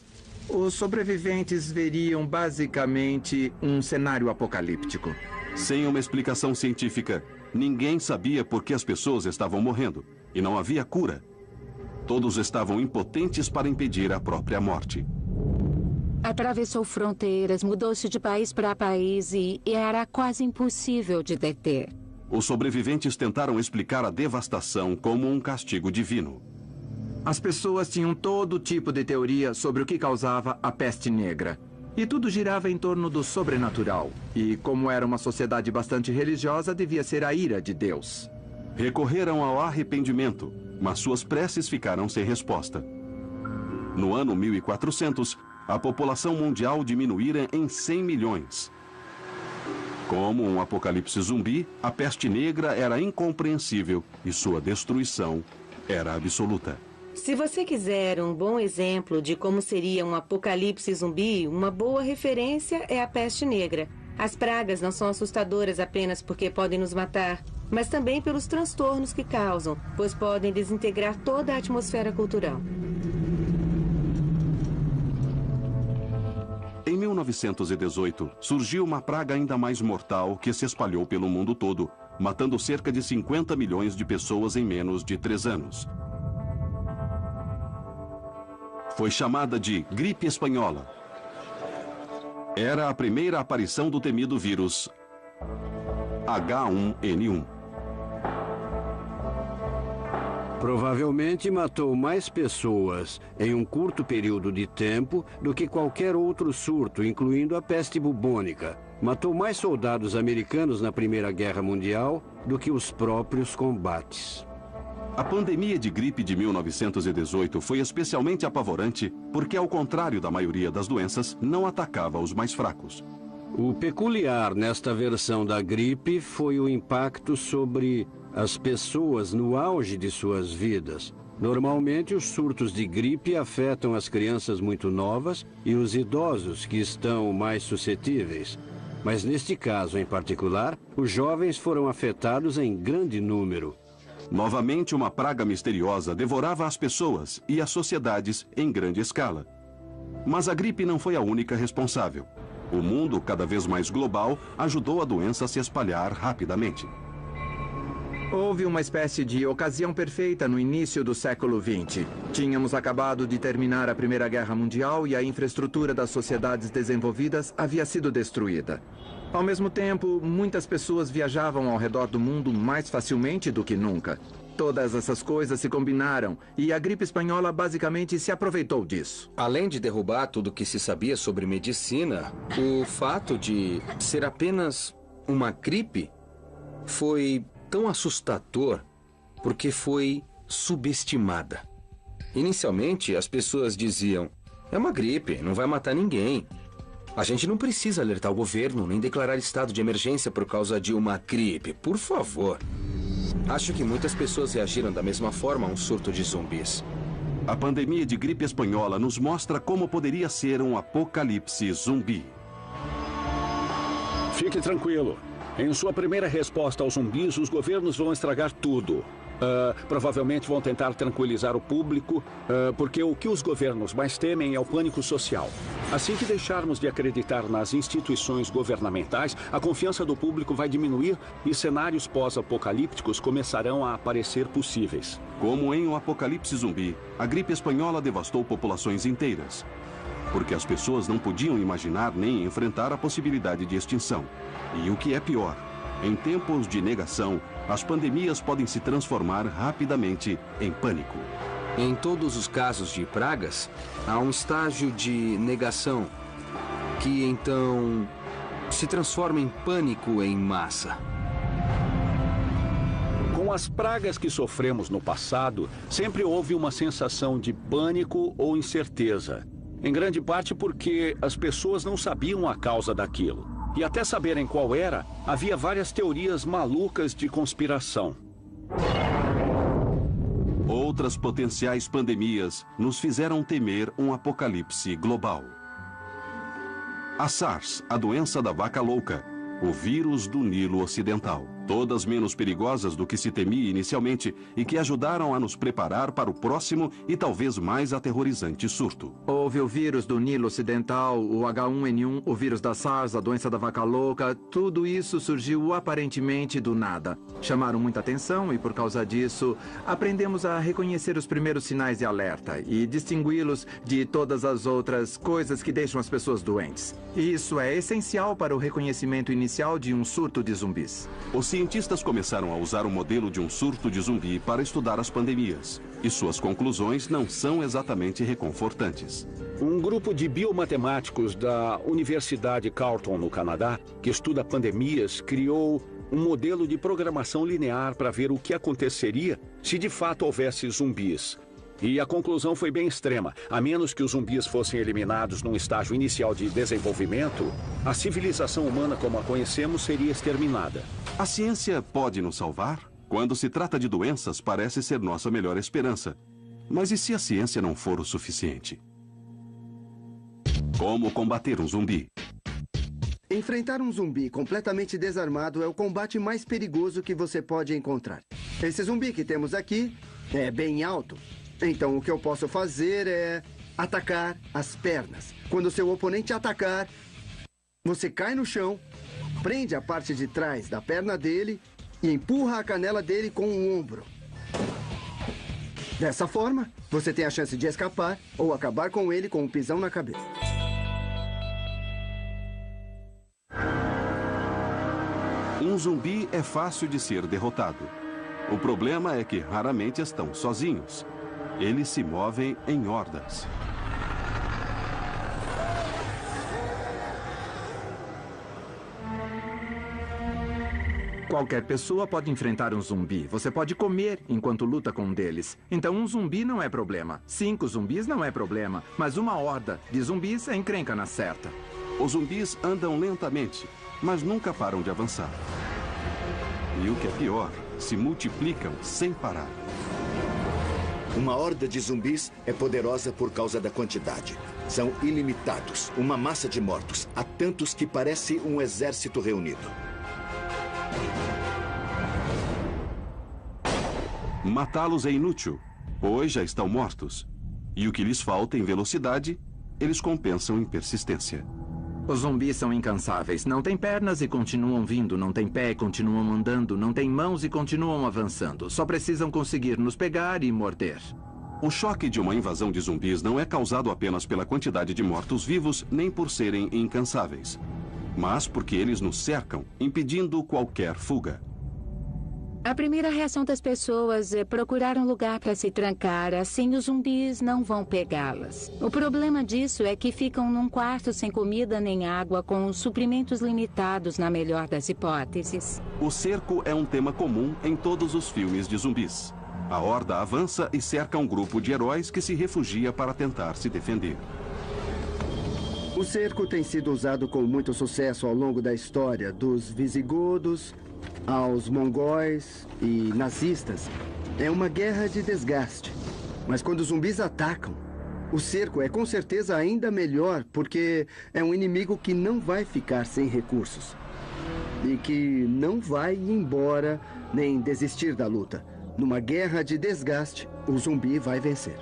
os sobreviventes veriam basicamente um cenário apocalíptico. Sem uma explicação científica, ninguém sabia por que as pessoas estavam morrendo e não havia cura. Todos estavam impotentes para impedir a própria morte. Atravessou fronteiras, mudou-se de país para país e era quase impossível de deter. Os sobreviventes tentaram explicar a devastação como um castigo divino. As pessoas tinham todo tipo de teoria sobre o que causava a peste negra. E tudo girava em torno do sobrenatural. E como era uma sociedade bastante religiosa, devia ser a ira de Deus. Recorreram ao arrependimento, mas suas preces ficaram sem resposta. No ano 1400, a população mundial diminuíra em 100 milhões. Como um apocalipse zumbi, a peste negra era incompreensível e sua destruição era absoluta. Se você quiser um bom exemplo de como seria um apocalipse zumbi, uma boa referência é a peste negra. As pragas não são assustadoras apenas porque podem nos matar, mas também pelos transtornos que causam, pois podem desintegrar toda a atmosfera cultural. Em 1918, surgiu uma praga ainda mais mortal que se espalhou pelo mundo todo, matando cerca de 50 milhões de pessoas em menos de 3 anos. Foi chamada de gripe espanhola. Era a primeira aparição do temido vírus H1N1. Provavelmente matou mais pessoas em um curto período de tempo do que qualquer outro surto, incluindo a peste bubônica. Matou mais soldados americanos na Primeira Guerra Mundial do que os próprios combates. A pandemia de gripe de 1918 foi especialmente apavorante porque, ao contrário da maioria das doenças, não atacava os mais fracos. O peculiar nesta versão da gripe foi o impacto sobre as pessoas no auge de suas vidas. Normalmente, os surtos de gripe afetam as crianças muito novas e os idosos que estão mais suscetíveis. Mas neste caso em particular, os jovens foram afetados em grande número. Novamente, uma praga misteriosa devorava as pessoas e as sociedades em grande escala. Mas a gripe não foi a única responsável. O mundo, cada vez mais global, ajudou a doença a se espalhar rapidamente. Houve uma espécie de ocasião perfeita no início do século XX. Tínhamos acabado de terminar a Primeira Guerra Mundial e a infraestrutura das sociedades desenvolvidas havia sido destruída. Ao mesmo tempo, muitas pessoas viajavam ao redor do mundo mais facilmente do que nunca. Todas essas coisas se combinaram e a gripe espanhola basicamente se aproveitou disso. Além de derrubar tudo o que se sabia sobre medicina, o fato de ser apenas uma gripe foi tão assustador porque foi subestimada. Inicialmente, as pessoas diziam: é uma gripe, não vai matar ninguém. A gente não precisa alertar o governo nem declarar estado de emergência por causa de uma gripe, por favor. Acho que muitas pessoas reagiram da mesma forma a um surto de zumbis. A pandemia de gripe espanhola nos mostra como poderia ser um apocalipse zumbi. Fique tranquilo. Em sua primeira resposta aos zumbis, os governos vão estragar tudo. Provavelmente vão tentar tranquilizar o público, porque o que os governos mais temem é o pânico social. Assim que deixarmos de acreditar nas instituições governamentais, a confiança do público vai diminuir e cenários pós-apocalípticos começarão a aparecer possíveis. Como em um apocalipse zumbi, a gripe espanhola devastou populações inteiras, porque as pessoas não podiam imaginar nem enfrentar a possibilidade de extinção. E o que é pior, em tempos de negação, as pandemias podem se transformar rapidamente em pânico. Em todos os casos de pragas, há um estágio de negação, que então se transforma em pânico em massa. Com as pragas que sofremos no passado, sempre houve uma sensação de pânico ou incerteza. Em grande parte porque as pessoas não sabiam a causa daquilo. E até saberem qual era, havia várias teorias malucas de conspiração. Outras potenciais pandemias nos fizeram temer um apocalipse global. A SARS, a doença da vaca louca, o vírus do Nilo Ocidental. Todas menos perigosas do que se temia inicialmente e que ajudaram a nos preparar para o próximo e talvez mais aterrorizante surto. Houve o vírus do Nilo Ocidental, o H1N1, o vírus da SARS, a doença da vaca louca. Tudo isso surgiu aparentemente do nada. Chamaram muita atenção e, por causa disso, aprendemos a reconhecer os primeiros sinais de alerta e distingui-los de todas as outras coisas que deixam as pessoas doentes. E isso é essencial para o reconhecimento inicial de um surto de zumbis. Os cientistas começaram a usar o modelo de um surto de zumbi para estudar as pandemias. E suas conclusões não são exatamente reconfortantes. Um grupo de biomatemáticos da Universidade Carleton, no Canadá, que estuda pandemias, criou um modelo de programação linear para ver o que aconteceria se de fato houvesse zumbis. E a conclusão foi bem extrema. A menos que os zumbis fossem eliminados num estágio inicial de desenvolvimento, a civilização humana como a conhecemos seria exterminada. A ciência pode nos salvar? Quando se trata de doenças, parece ser nossa melhor esperança. Mas e se a ciência não for o suficiente? Como combater um zumbi? Enfrentar um zumbi completamente desarmado é o combate mais perigoso que você pode encontrar. Esse zumbi que temos aqui é bem alto. Então, o que eu posso fazer é atacar as pernas. Quando o seu oponente atacar, você cai no chão, prende a parte de trás da perna dele e empurra a canela dele com o ombro. Dessa forma, você tem a chance de escapar ou acabar com ele com um pisão na cabeça. Um zumbi é fácil de ser derrotado. O problema é que raramente estão sozinhos. Eles se movem em hordas. Qualquer pessoa pode enfrentar um zumbi. Você pode comer enquanto luta com um deles. Então um zumbi não é problema. 5 zumbis não é problema. Mas uma horda de zumbis é encrenca na certa. Os zumbis andam lentamente, mas nunca param de avançar. E o que é pior, se multiplicam sem parar. Uma horda de zumbis é poderosa por causa da quantidade. São ilimitados, uma massa de mortos. Há tantos que parece um exército reunido. Matá-los é inútil, pois já estão mortos. E o que lhes falta em velocidade, eles compensam em persistência. Os zumbis são incansáveis. Não têm pernas e continuam vindo. Não têm pé e continuam andando. Não têm mãos e continuam avançando. Só precisam conseguir nos pegar e morder. O choque de uma invasão de zumbis não é causado apenas pela quantidade de mortos-vivos, nem por serem incansáveis, mas porque eles nos cercam, impedindo qualquer fuga. A primeira reação das pessoas é procurar um lugar para se trancar, assim os zumbis não vão pegá-las. O problema disso é que ficam num quarto sem comida nem água, com os suprimentos limitados na melhor das hipóteses. O cerco é um tema comum em todos os filmes de zumbis. A horda avança e cerca um grupo de heróis que se refugia para tentar se defender. O cerco tem sido usado com muito sucesso ao longo da história, dos visigodos aos mongóis e nazistas. É uma guerra de desgaste. Mas quando os zumbis atacam, o cerco é com certeza ainda melhor, porque é um inimigo que não vai ficar sem recursos. E que não vai embora nem desistir da luta. Numa guerra de desgaste, o zumbi vai vencer.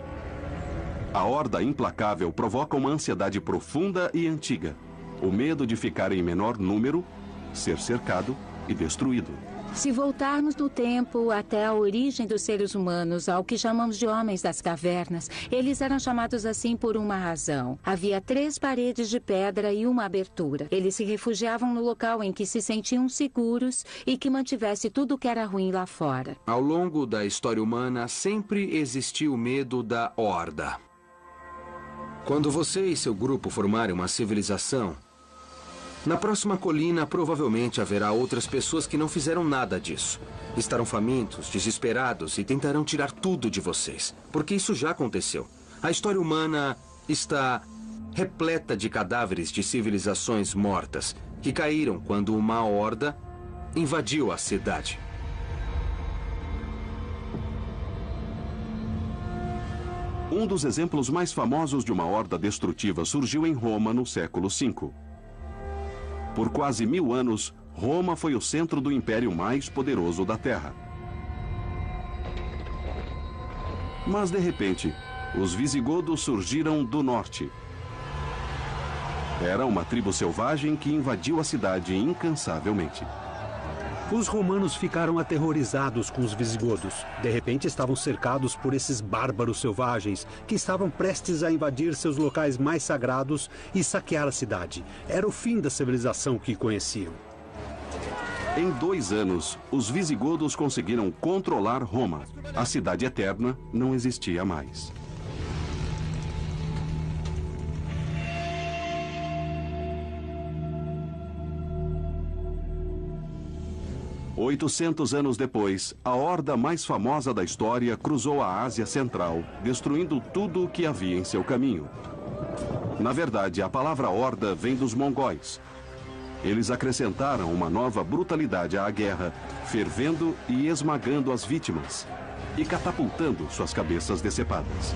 A horda implacável provoca uma ansiedade profunda e antiga. O medo de ficar em menor número, ser cercado e destruído. Se voltarmos no tempo até a origem dos seres humanos, ao que chamamos de homens das cavernas, eles eram chamados assim por uma razão. Havia 3 paredes de pedra e uma abertura. Eles se refugiavam no local em que se sentiam seguros e que mantivesse tudo o que era ruim lá fora. Ao longo da história humana, sempre existiu o medo da horda. Quando você e seu grupo formarem uma civilização, na próxima colina, provavelmente haverá outras pessoas que não fizeram nada disso. Estarão famintos, desesperados e tentarão tirar tudo de vocês. Porque isso já aconteceu. A história humana está repleta de cadáveres de civilizações mortas que caíram quando uma horda invadiu a cidade. Um dos exemplos mais famosos de uma horda destrutiva surgiu em Roma no século V. Por quase 1000 anos, Roma foi o centro do império mais poderoso da Terra. Mas, de repente, os visigodos surgiram do norte. Era uma tribo selvagem que invadiu a cidade incansavelmente. Os romanos ficaram aterrorizados com os visigodos. De repente estavam cercados por esses bárbaros selvagens que estavam prestes a invadir seus locais mais sagrados e saquear a cidade. Era o fim da civilização que conheciam. Em 2 anos, os visigodos conseguiram controlar Roma. A cidade eterna não existia mais. 800 anos depois, a horda mais famosa da história cruzou a Ásia Central, destruindo tudo o que havia em seu caminho. Na verdade, a palavra horda vem dos mongóis. Eles acrescentaram uma nova brutalidade à guerra, fervendo e esmagando as vítimas e catapultando suas cabeças decepadas.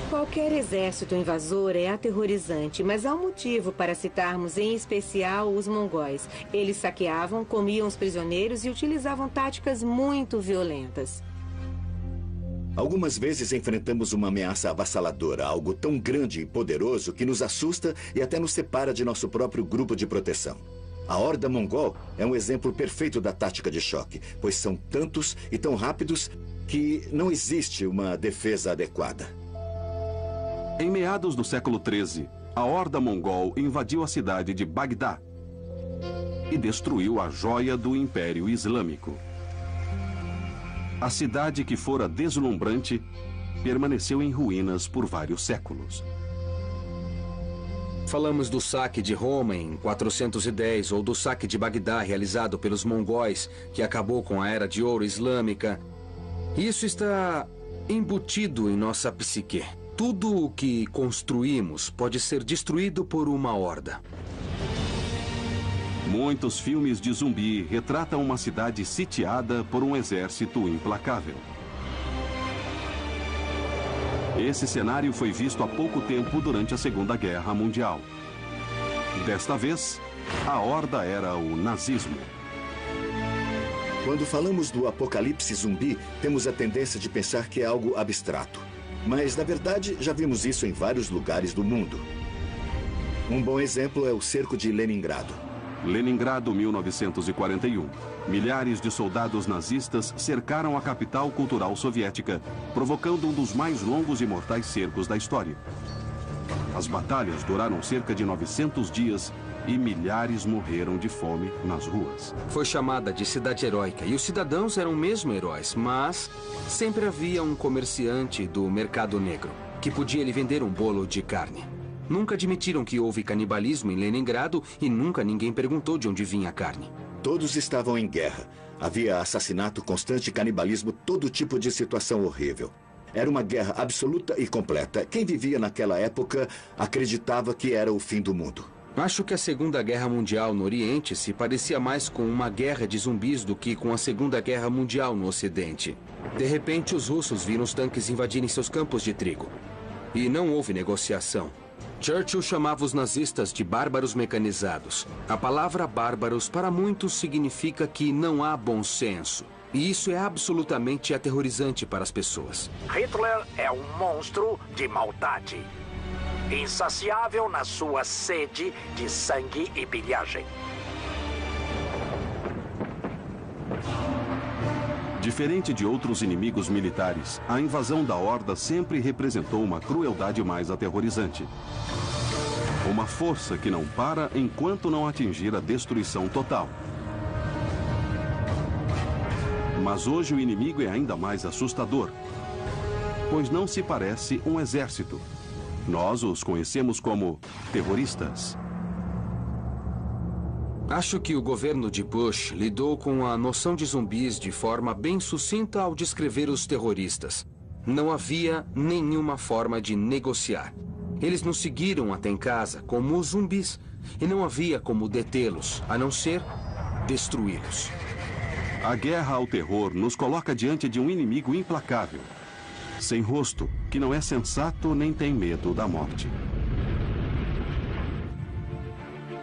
Qualquer exército invasor é aterrorizante, mas há um motivo para citarmos em especial os mongóis. Eles saqueavam, comiam os prisioneiros e utilizavam táticas muito violentas. Algumas vezes enfrentamos uma ameaça avassaladora, algo tão grande e poderoso que nos assusta e até nos separa de nosso próprio grupo de proteção. A horda mongol é um exemplo perfeito da tática de choque, pois são tantos e tão rápidos que não existe uma defesa adequada. Em meados do século XIII, a horda mongol invadiu a cidade de Bagdá. e destruiu a joia do Império Islâmico. A cidade que fora deslumbrante permaneceu em ruínas por vários séculos. Falamos do saque de Roma em 410 ou do saque de Bagdá realizado pelos mongóis, que acabou com a Era de Ouro Islâmica. Isso está embutido em nossa psique. Tudo o que construímos pode ser destruído por uma horda. Muitos filmes de zumbi retratam uma cidade sitiada por um exército implacável. Esse cenário foi visto há pouco tempo durante a Segunda Guerra Mundial. Desta vez, a horda era o nazismo. Quando falamos do apocalipse zumbi, temos a tendência de pensar que é algo abstrato. Mas, na verdade, já vimos isso em vários lugares do mundo. Um bom exemplo é o cerco de Leningrado. Leningrado, 1941. Milhares de soldados nazistas cercaram a capital cultural soviética, provocando um dos mais longos e mortais cercos da história. As batalhas duraram cerca de 900 dias e milhares morreram de fome nas ruas. Foi chamada de cidade heróica e os cidadãos eram mesmo heróis, mas sempre havia um comerciante do mercado negro que podia lhe vender um bolo de carne. Nunca admitiram que houve canibalismo em Leningrado e nunca ninguém perguntou de onde vinha a carne. Todos estavam em guerra. Havia assassinato constante, canibalismo, todo tipo de situação horrível. Era uma guerra absoluta e completa. Quem vivia naquela época acreditava que era o fim do mundo. Acho que a Segunda Guerra Mundial no Oriente se parecia mais com uma guerra de zumbis do que com a Segunda Guerra Mundial no Ocidente. De repente, os russos viram os tanques invadirem seus campos de trigo. E não houve negociação. Churchill chamava os nazistas de bárbaros mecanizados. A palavra bárbaros para muitos significa que não há bom senso. E isso é absolutamente aterrorizante para as pessoas. Hitler é um monstro de maldade. Insaciável na sua sede de sangue e pilhagem. Diferente de outros inimigos militares, a invasão da horda sempre representou uma crueldade mais aterrorizante. Uma força que não para enquanto não atingir a destruição total. Mas hoje o inimigo é ainda mais assustador, pois não se parece um exército. Nós os conhecemos como terroristas. Acho que o governo de Bush lidou com a noção de zumbis de forma bem sucinta ao descrever os terroristas. Não havia nenhuma forma de negociar. Eles nos seguiram até em casa como os zumbis e não havia como detê-los, a não ser destruí-los. A guerra ao terror nos coloca diante de um inimigo implacável, sem rosto, que não é sensato nem tem medo da morte.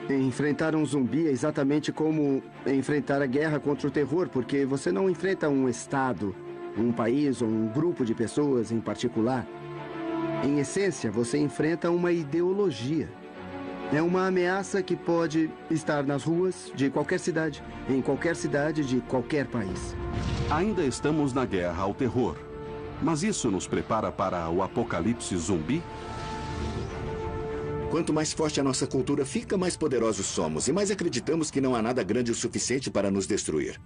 Enfrentar um zumbi é exatamente como enfrentar a guerra contra o terror, porque você não enfrenta um estado, um país ou um grupo de pessoas em particular. Em essência, você enfrenta uma ideologia. É uma ameaça que pode estar nas ruas de qualquer cidade, em qualquer cidade de qualquer país. Ainda estamos na guerra ao terror, mas isso nos prepara para o apocalipse zumbi? Quanto mais forte a nossa cultura fica, mais poderosos somos e mais acreditamos que não há nada grande o suficiente para nos destruir.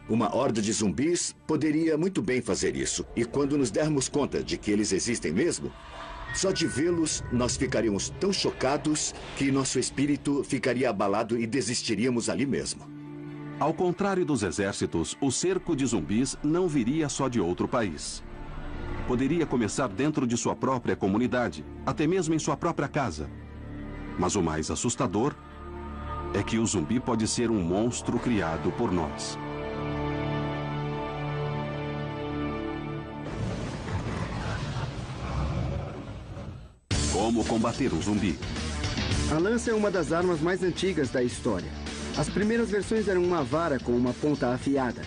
Uma horda de zumbis poderia muito bem fazer isso. E quando nos dermos conta de que eles existem mesmo, só de vê-los nós ficaríamos tão chocados que nosso espírito ficaria abalado e desistiríamos ali mesmo. Ao contrário dos exércitos, o cerco de zumbis não viria só de outro país. Poderia começar dentro de sua própria comunidade, até mesmo em sua própria casa. Mas o mais assustador é que o zumbi pode ser um monstro criado por nós. Como combater um zumbi? A lança é uma das armas mais antigas da história. As primeiras versões eram uma vara com uma ponta afiada.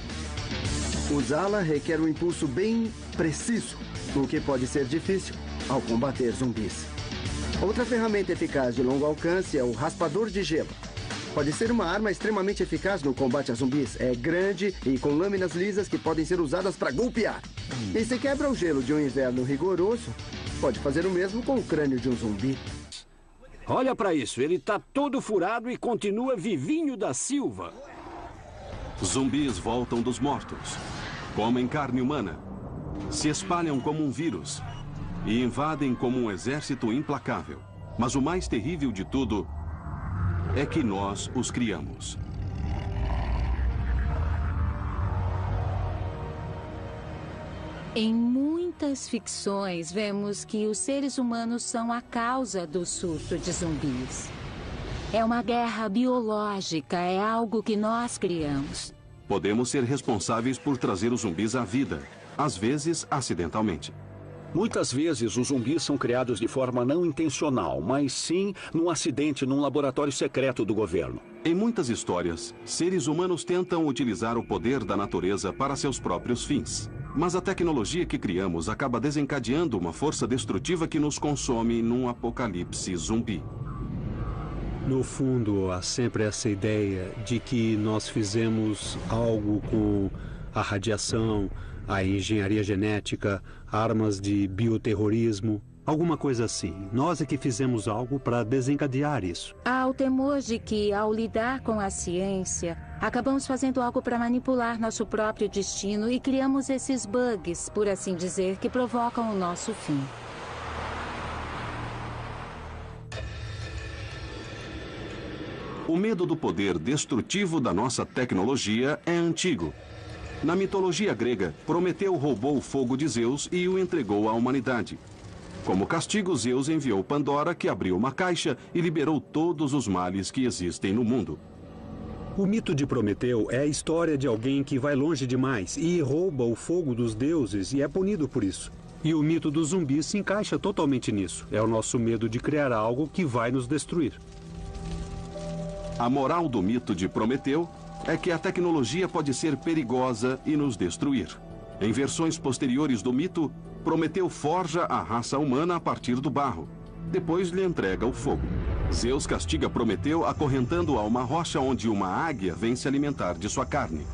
Usá-la requer um impulso bem preciso, o que pode ser difícil ao combater zumbis. Outra ferramenta eficaz de longo alcance é o raspador de gelo. Pode ser uma arma extremamente eficaz no combate a zumbis. É grande e com lâminas lisas que podem ser usadas para golpear. E se quebra o gelo de um inverno rigoroso, pode fazer o mesmo com o crânio de um zumbi. Olha para isso, ele tá todo furado e continua vivinho da Silva. Zumbis voltam dos mortos, comem carne humana, se espalham como um vírus e invadem como um exército implacável. Mas o mais terrível de tudo é que nós os criamos. Em muitas ficções, vemos que os seres humanos são a causa do surto de zumbis. É uma guerra biológica, é algo que nós criamos. Podemos ser responsáveis por trazer os zumbis à vida, às vezes acidentalmente. Muitas vezes os zumbis são criados de forma não intencional, mas sim num acidente num laboratório secreto do governo. Em muitas histórias, seres humanos tentam utilizar o poder da natureza para seus próprios fins. Mas a tecnologia que criamos acaba desencadeando uma força destrutiva que nos consome num apocalipse zumbi. No fundo, há sempre essa ideia de que nós fizemos algo com a radiação, a engenharia genética, armas de bioterrorismo, alguma coisa assim. Nós é que fizemos algo para desencadear isso. Há o temor de que, ao lidar com a ciência, acabamos fazendo algo para manipular nosso próprio destino e criamos esses bugs, por assim dizer, que provocam o nosso fim. O medo do poder destrutivo da nossa tecnologia é antigo. Na mitologia grega, Prometeu roubou o fogo de Zeus e o entregou à humanidade. Como castigo, Zeus enviou Pandora, que abriu uma caixa e liberou todos os males que existem no mundo. O mito de Prometeu é a história de alguém que vai longe demais e rouba o fogo dos deuses e é punido por isso. E o mito dos zumbis se encaixa totalmente nisso. É o nosso medo de criar algo que vai nos destruir. A moral do mito de Prometeu é que a tecnologia pode ser perigosa e nos destruir. Em versões posteriores do mito, Prometeu forja a raça humana a partir do barro. Depois lhe entrega o fogo. Zeus castiga Prometeu acorrentando-o a uma rocha onde uma águia vem se alimentar de sua carne.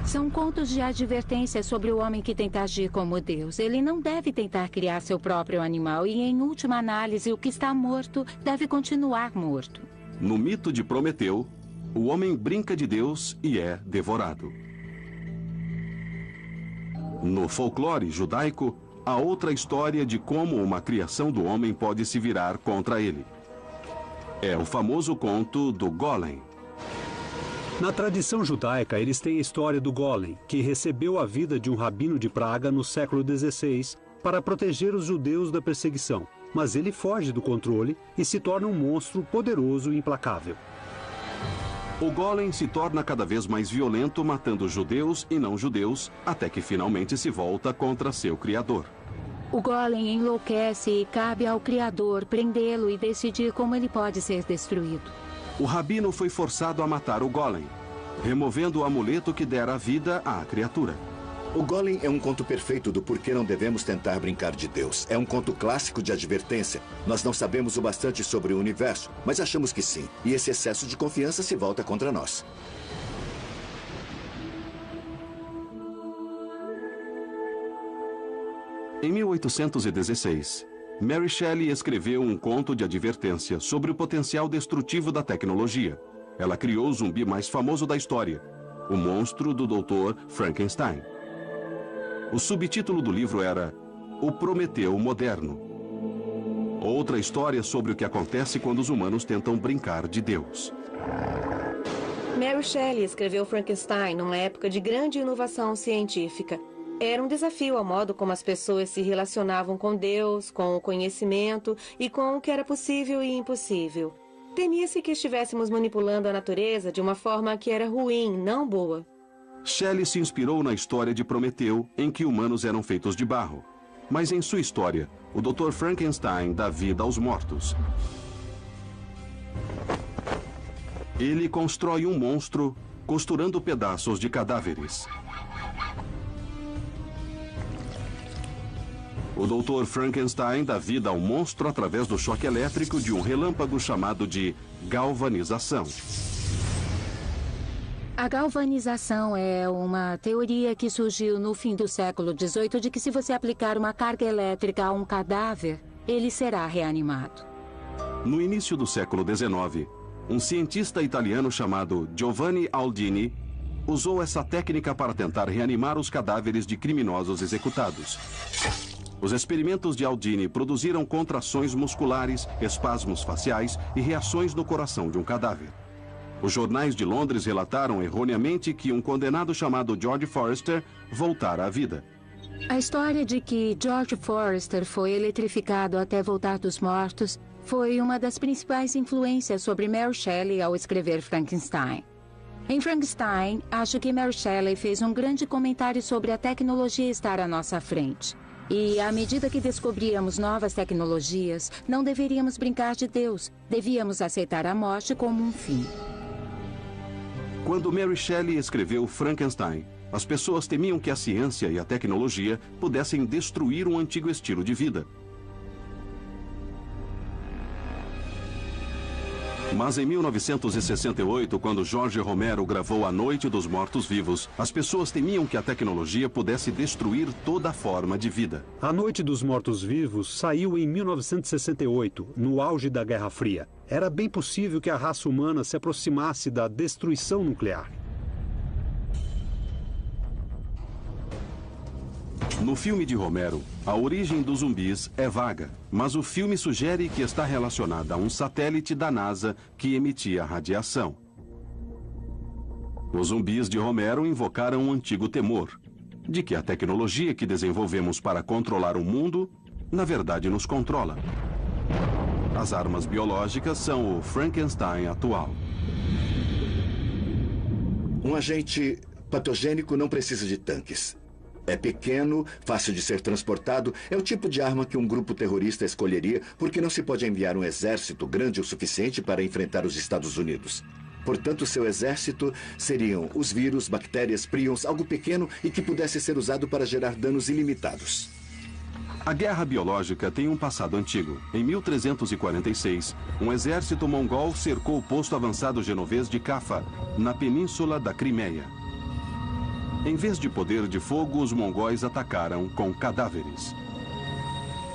São contos de advertência sobre o homem que tenta agir como Deus. Ele não deve tentar criar seu próprio animal e, em última análise, o que está morto deve continuar morto. No mito de Prometeu, o homem brinca de Deus e é devorado. No folclore judaico, há outra história de como uma criação do homem pode se virar contra ele. É o famoso conto do Golem. Na tradição judaica, eles têm a história do Golem, que recebeu a vida de um rabino de Praga no século XVI para proteger os judeus da perseguição. Mas ele foge do controle e se torna um monstro poderoso e implacável. O Golem se torna cada vez mais violento, matando judeus e não-judeus, até que finalmente se volta contra seu criador. O Golem enlouquece e cabe ao Criador prendê-lo e decidir como ele pode ser destruído. O rabino foi forçado a matar o Golem, removendo o amuleto que dera vida à criatura. O Golem é um conto perfeito do porquê não devemos tentar brincar de Deus. É um conto clássico de advertência. Nós não sabemos o bastante sobre o universo, mas achamos que sim. E esse excesso de confiança se volta contra nós. Em 1816, Mary Shelley escreveu um conto de advertência sobre o potencial destrutivo da tecnologia. Ela criou o zumbi mais famoso da história, o monstro do Dr. Frankenstein. O subtítulo do livro era O Prometeu Moderno. Outra história sobre o que acontece quando os humanos tentam brincar de Deus. Mary Shelley escreveu Frankenstein numa época de grande inovação científica. Era um desafio ao modo como as pessoas se relacionavam com Deus, com o conhecimento e com o que era possível e impossível. Temia-se que estivéssemos manipulando a natureza de uma forma que era ruim, não boa. Shelley se inspirou na história de Prometeu, em que humanos eram feitos de barro. Mas em sua história, o Dr. Frankenstein dá vida aos mortos. Ele constrói um monstro, costurando pedaços de cadáveres. O Dr. Frankenstein dá vida ao monstro através do choque elétrico de um relâmpago chamado de galvanização. A galvanização é uma teoria que surgiu no fim do século XVIII de que se você aplicar uma carga elétrica a um cadáver, ele será reanimado. No início do século XIX, um cientista italiano chamado Giovanni Aldini usou essa técnica para tentar reanimar os cadáveres de criminosos executados. Os experimentos de Aldini produziram contrações musculares, espasmos faciais e reações no coração de um cadáver. Os jornais de Londres relataram erroneamente que um condenado chamado George Forrester voltara à vida. A história de que George Forrester foi eletrificado até voltar dos mortos foi uma das principais influências sobre Mary Shelley ao escrever Frankenstein. Em Frankenstein, acho que Mary Shelley fez um grande comentário sobre a tecnologia estar à nossa frente. E, à medida que descobríamos novas tecnologias, não deveríamos brincar de Deus. Devíamos aceitar a morte como um fim. Quando Mary Shelley escreveu Frankenstein, as pessoas temiam que a ciência e a tecnologia pudessem destruir um antigo estilo de vida. Mas em 1968, quando Jorge Romero gravou A Noite dos Mortos-Vivos, as pessoas temiam que a tecnologia pudesse destruir toda forma de vida. A Noite dos Mortos-Vivos saiu em 1968, no auge da Guerra Fria. Era bem possível que a raça humana se aproximasse da destruição nuclear. No filme de Romero, a origem dos zumbis é vaga, mas o filme sugere que está relacionada a um satélite da NASA que emitia radiação. Os zumbis de Romero invocaram um antigo temor, de que a tecnologia que desenvolvemos para controlar o mundo, na verdade nos controla. As armas biológicas são o Frankenstein atual. Um agente patogênico não precisa de tanques. É pequeno, fácil de ser transportado, é o tipo de arma que um grupo terrorista escolheria porque não se pode enviar um exército grande o suficiente para enfrentar os Estados Unidos. Portanto, seu exército seriam os vírus, bactérias, prions, algo pequeno e que pudesse ser usado para gerar danos ilimitados. A guerra biológica tem um passado antigo. Em 1346, um exército mongol cercou o posto avançado genovês de Kaffa, na península da Crimeia. Em vez de poder de fogo, os mongóis atacaram com cadáveres.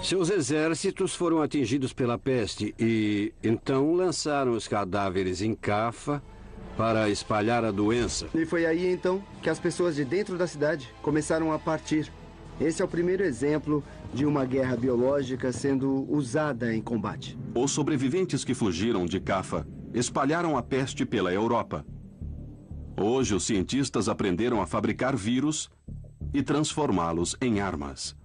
Seus exércitos foram atingidos pela peste e, então, lançaram os cadáveres em Kaffa para espalhar a doença. E foi aí, então, que as pessoas de dentro da cidade começaram a partir. Esse é o primeiro exemplo de uma guerra biológica sendo usada em combate. Os sobreviventes que fugiram de Kaffa espalharam a peste pela Europa. Hoje, os cientistas aprenderam a fabricar vírus e transformá-los em armas.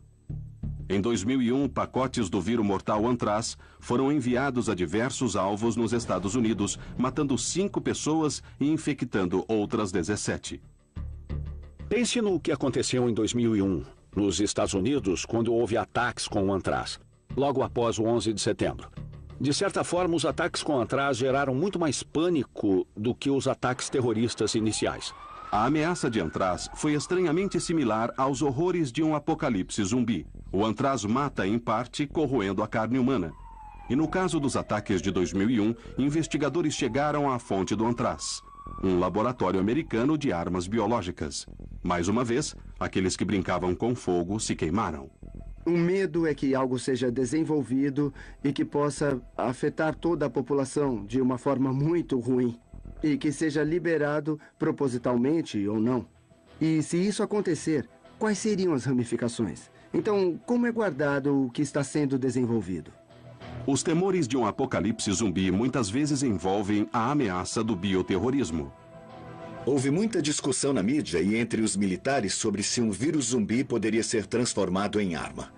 Em 2001, pacotes do vírus mortal Anthrax foram enviados a diversos alvos nos Estados Unidos, matando 5 pessoas e infectando outras 17. Pense no que aconteceu em 2001, nos Estados Unidos, quando houve ataques com o Anthrax, logo após o 11 de setembro. De certa forma, os ataques com Anthrax geraram muito mais pânico do que os ataques terroristas iniciais. A ameaça de Anthrax foi estranhamente similar aos horrores de um apocalipse zumbi. O Anthrax mata, em parte, corroendo a carne humana. E no caso dos ataques de 2001, investigadores chegaram à fonte do Anthrax, um laboratório americano de armas biológicas. Mais uma vez, aqueles que brincavam com fogo se queimaram. O medo é que algo seja desenvolvido e que possa afetar toda a população de uma forma muito ruim. E que seja liberado propositalmente ou não. E se isso acontecer, quais seriam as ramificações? Então, como é guardado o que está sendo desenvolvido? Os temores de um apocalipse zumbi muitas vezes envolvem a ameaça do bioterrorismo. Houve muita discussão na mídia e entre os militares sobre se um vírus zumbi poderia ser transformado em arma.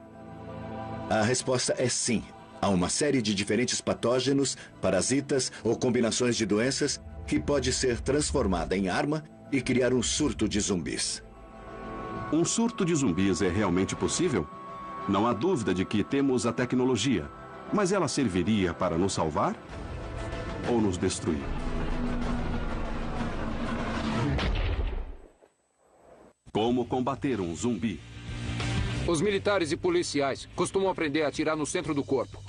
A resposta é sim. Há uma série de diferentes patógenos, parasitas ou combinações de doenças que pode ser transformada em arma e criar um surto de zumbis. Um surto de zumbis é realmente possível? Não há dúvida de que temos a tecnologia, mas ela serviria para nos salvar ou nos destruir? Como combater um zumbi? Os militares e policiais costumam aprender a atirar no centro do corpo.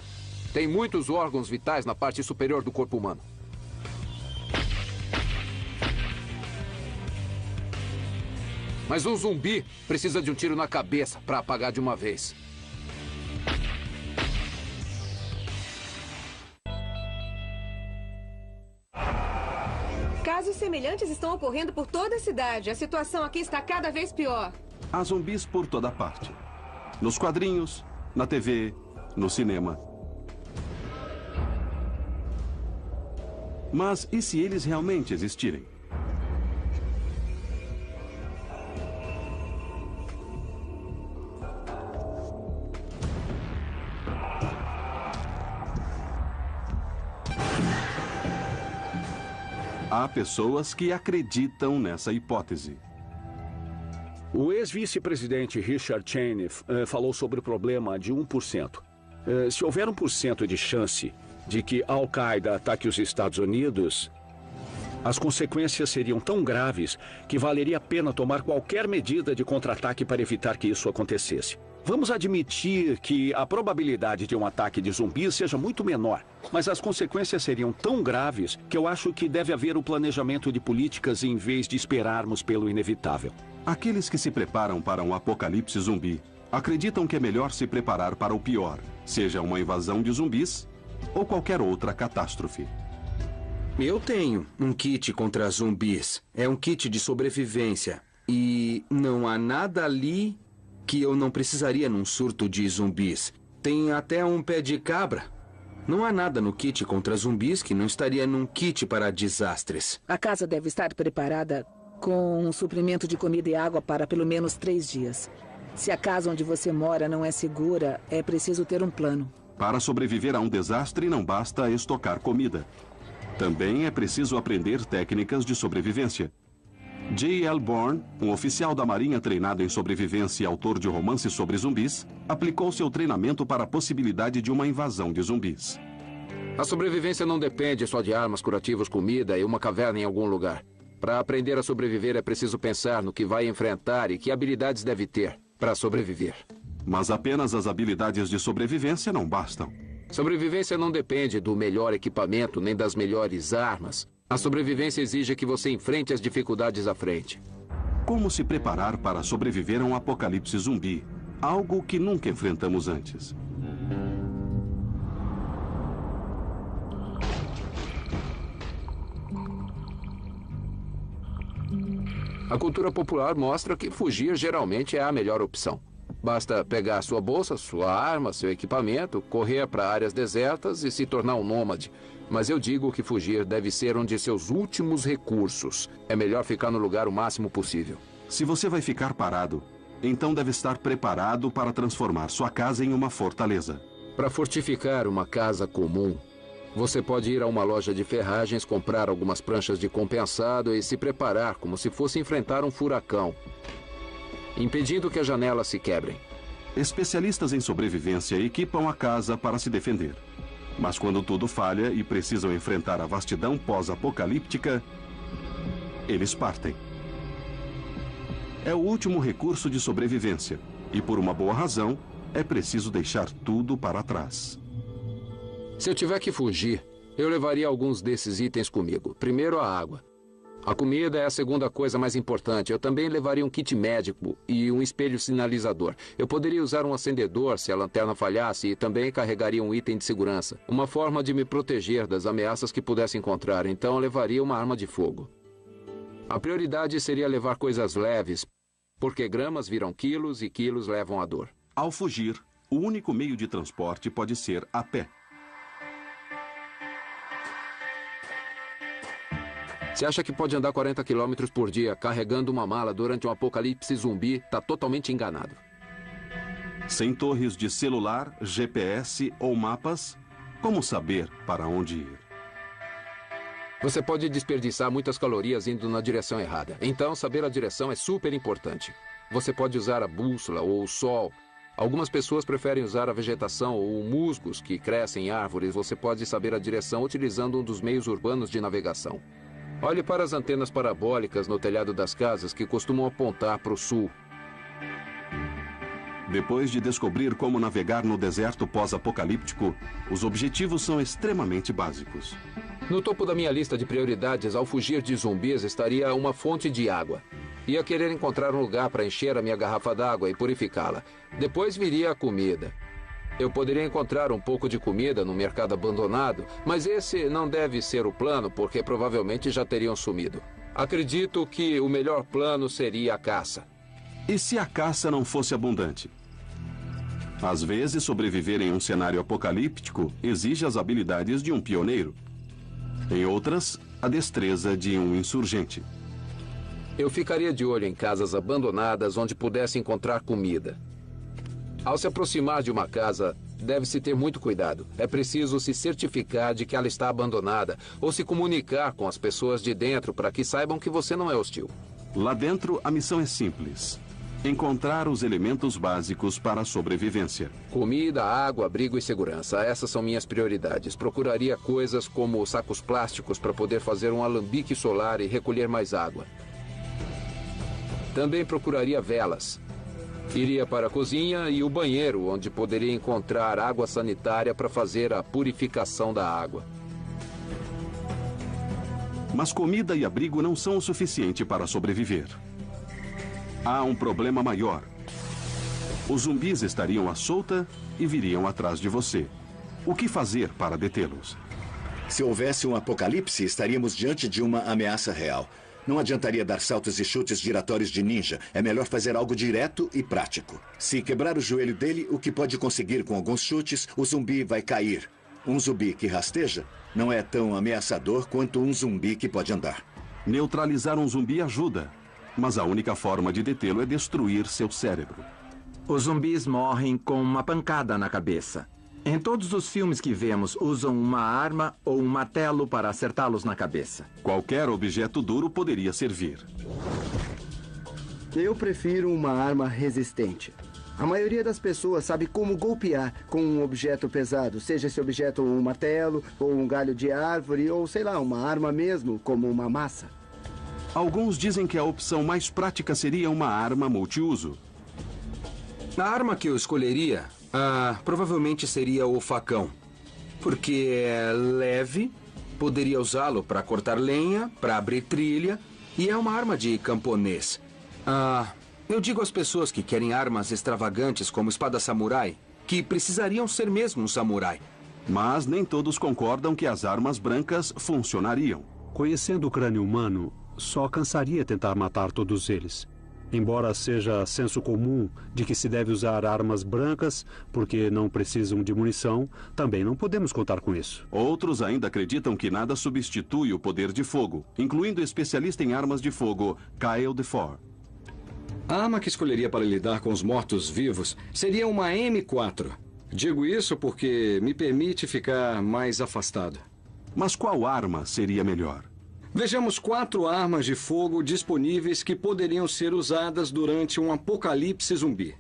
Tem muitos órgãos vitais na parte superior do corpo humano. Mas um zumbi precisa de um tiro na cabeça para apagar de uma vez. Casos semelhantes estão ocorrendo por toda a cidade. A situação aqui está cada vez pior. Há zumbis por toda parte. Nos quadrinhos, na TV, no cinema. Mas e se eles realmente existirem? Há pessoas que acreditam nessa hipótese. O ex-vice-presidente Richard Cheney falou sobre o problema de 1%. Se houver 1% de chance de que a Al-Qaeda ataque os Estados Unidos, as consequências seriam tão graves que valeria a pena tomar qualquer medida de contra-ataque para evitar que isso acontecesse. Vamos admitir que a probabilidade de um ataque de zumbis seja muito menor, mas as consequências seriam tão graves que eu acho que deve haver o planejamento de políticas em vez de esperarmos pelo inevitável. Aqueles que se preparam para um apocalipse zumbi acreditam que é melhor se preparar para o pior, seja uma invasão de zumbis ou qualquer outra catástrofe. Eu tenho um kit contra zumbis. É um kit de sobrevivência. E não há nada ali que eu não precisaria num surto de zumbis. Tem até um pé de cabra. Não há nada no kit contra zumbis que não estaria num kit para desastres. A casa deve estar preparada com um suprimento de comida e água para pelo menos 3 dias. Se a casa onde você mora não é segura, é preciso ter um plano. Para sobreviver a um desastre, não basta estocar comida. Também é preciso aprender técnicas de sobrevivência. J.L. Bourne, um oficial da Marinha treinado em sobrevivência e autor de romances sobre zumbis, aplicou seu treinamento para a possibilidade de uma invasão de zumbis. A sobrevivência não depende só de armas, curativos, comida e uma caverna em algum lugar. Para aprender a sobreviver é preciso pensar no que vai enfrentar e que habilidades deve ter para sobreviver. Mas apenas as habilidades de sobrevivência não bastam. Sobrevivência não depende do melhor equipamento nem das melhores armas. A sobrevivência exige que você enfrente as dificuldades à frente. Como se preparar para sobreviver a um apocalipse zumbi? Algo que nunca enfrentamos antes. A cultura popular mostra que fugir geralmente é a melhor opção. Basta pegar sua bolsa, sua arma, seu equipamento, correr para áreas desertas e se tornar um nômade. Mas eu digo que fugir deve ser um de seus últimos recursos. É melhor ficar no lugar o máximo possível. Se você vai ficar parado, então deve estar preparado para transformar sua casa em uma fortaleza. Para fortificar uma casa comum, você pode ir a uma loja de ferragens, comprar algumas pranchas de compensado e se preparar como se fosse enfrentar um furacão, impedindo que as janelas se quebrem. Especialistas em sobrevivência equipam a casa para se defender. Mas quando tudo falha e precisam enfrentar a vastidão pós-apocalíptica, eles partem. É o último recurso de sobrevivência. E por uma boa razão, é preciso deixar tudo para trás. Se eu tiver que fugir, eu levaria alguns desses itens comigo. Primeiro, a água. A comida é a segunda coisa mais importante. Eu também levaria um kit médico e um espelho sinalizador. Eu poderia usar um acendedor se a lanterna falhasse e também carregaria um item de segurança. Uma forma de me proteger das ameaças que pudesse encontrar. Então eu levaria uma arma de fogo. A prioridade seria levar coisas leves, porque gramas viram quilos e quilos levam a dor. Ao fugir, o único meio de transporte pode ser a pé. Você acha que pode andar 40 km por dia carregando uma mala durante um apocalipse zumbi? Está totalmente enganado. Sem torres de celular, GPS ou mapas, como saber para onde ir? Você pode desperdiçar muitas calorias indo na direção errada. Então, saber a direção é super importante. Você pode usar a bússola ou o sol. Algumas pessoas preferem usar a vegetação ou musgos que crescem em árvores. Você pode saber a direção utilizando um dos meios urbanos de navegação. Olhe para as antenas parabólicas no telhado das casas que costumam apontar para o sul. Depois de descobrir como navegar no deserto pós-apocalíptico, os objetivos são extremamente básicos. No topo da minha lista de prioridades, ao fugir de zumbis, estaria uma fonte de água. Ia querer encontrar um lugar para encher a minha garrafa d'água e purificá-la. Depois viria a comida. Eu poderia encontrar um pouco de comida no mercado abandonado, mas esse não deve ser o plano, porque provavelmente já teriam sumido. Acredito que o melhor plano seria a caça. E se a caça não fosse abundante? Às vezes, sobreviver em um cenário apocalíptico exige as habilidades de um pioneiro. Em outras, a destreza de um insurgente. Eu ficaria de olho em casas abandonadas onde pudesse encontrar comida. Ao se aproximar de uma casa, deve-se ter muito cuidado. É preciso se certificar de que ela está abandonada ou se comunicar com as pessoas de dentro para que saibam que você não é hostil. Lá dentro, a missão é simples. Encontrar os elementos básicos para a sobrevivência. Comida, água, abrigo e segurança. Essas são minhas prioridades. Procuraria coisas como sacos plásticos para poder fazer um alambique solar e recolher mais água. Também procuraria velas. Iria para a cozinha e o banheiro, onde poderia encontrar água sanitária para fazer a purificação da água. Mas comida e abrigo não são o suficiente para sobreviver. Há um problema maior. Os zumbis estariam à solta e viriam atrás de você. O que fazer para detê-los? Se houvesse um apocalipse, estaríamos diante de uma ameaça real. Não adiantaria dar saltos e chutes giratórios de ninja. É melhor fazer algo direto e prático. Se quebrar o joelho dele, o que pode conseguir com alguns chutes, o zumbi vai cair. Um zumbi que rasteja não é tão ameaçador quanto um zumbi que pode andar. Neutralizar um zumbi ajuda, mas a única forma de detê-lo é destruir seu cérebro. Os zumbis morrem com uma pancada na cabeça. Em todos os filmes que vemos, usam uma arma ou um martelo para acertá-los na cabeça. Qualquer objeto duro poderia servir. Eu prefiro uma arma resistente. A maioria das pessoas sabe como golpear com um objeto pesado, seja esse objeto um martelo, ou um galho de árvore, ou sei lá, uma arma mesmo, como uma massa. Alguns dizem que a opção mais prática seria uma arma multiuso. A arma que eu escolheria, provavelmente seria o facão. Porque é leve, poderia usá-lo para cortar lenha, para abrir trilha, e é uma arma de camponês. Eu digo às pessoas que querem armas extravagantes como espada samurai, que precisariam ser mesmo um samurai. Mas nem todos concordam que as armas brancas funcionariam. Conhecendo o crânio humano, só cansaria tentar matar todos eles. Embora seja senso comum de que se deve usar armas brancas porque não precisam de munição, também não podemos contar com isso. Outros ainda acreditam que nada substitui o poder de fogo, incluindo o especialista em armas de fogo, Kyle DeFore. A arma que escolheria para lidar com os mortos-vivos seria uma M4. Digo isso porque me permite ficar mais afastado. Mas qual arma seria melhor? Vejamos 4 armas de fogo disponíveis que poderiam ser usadas durante um apocalipse zumbi.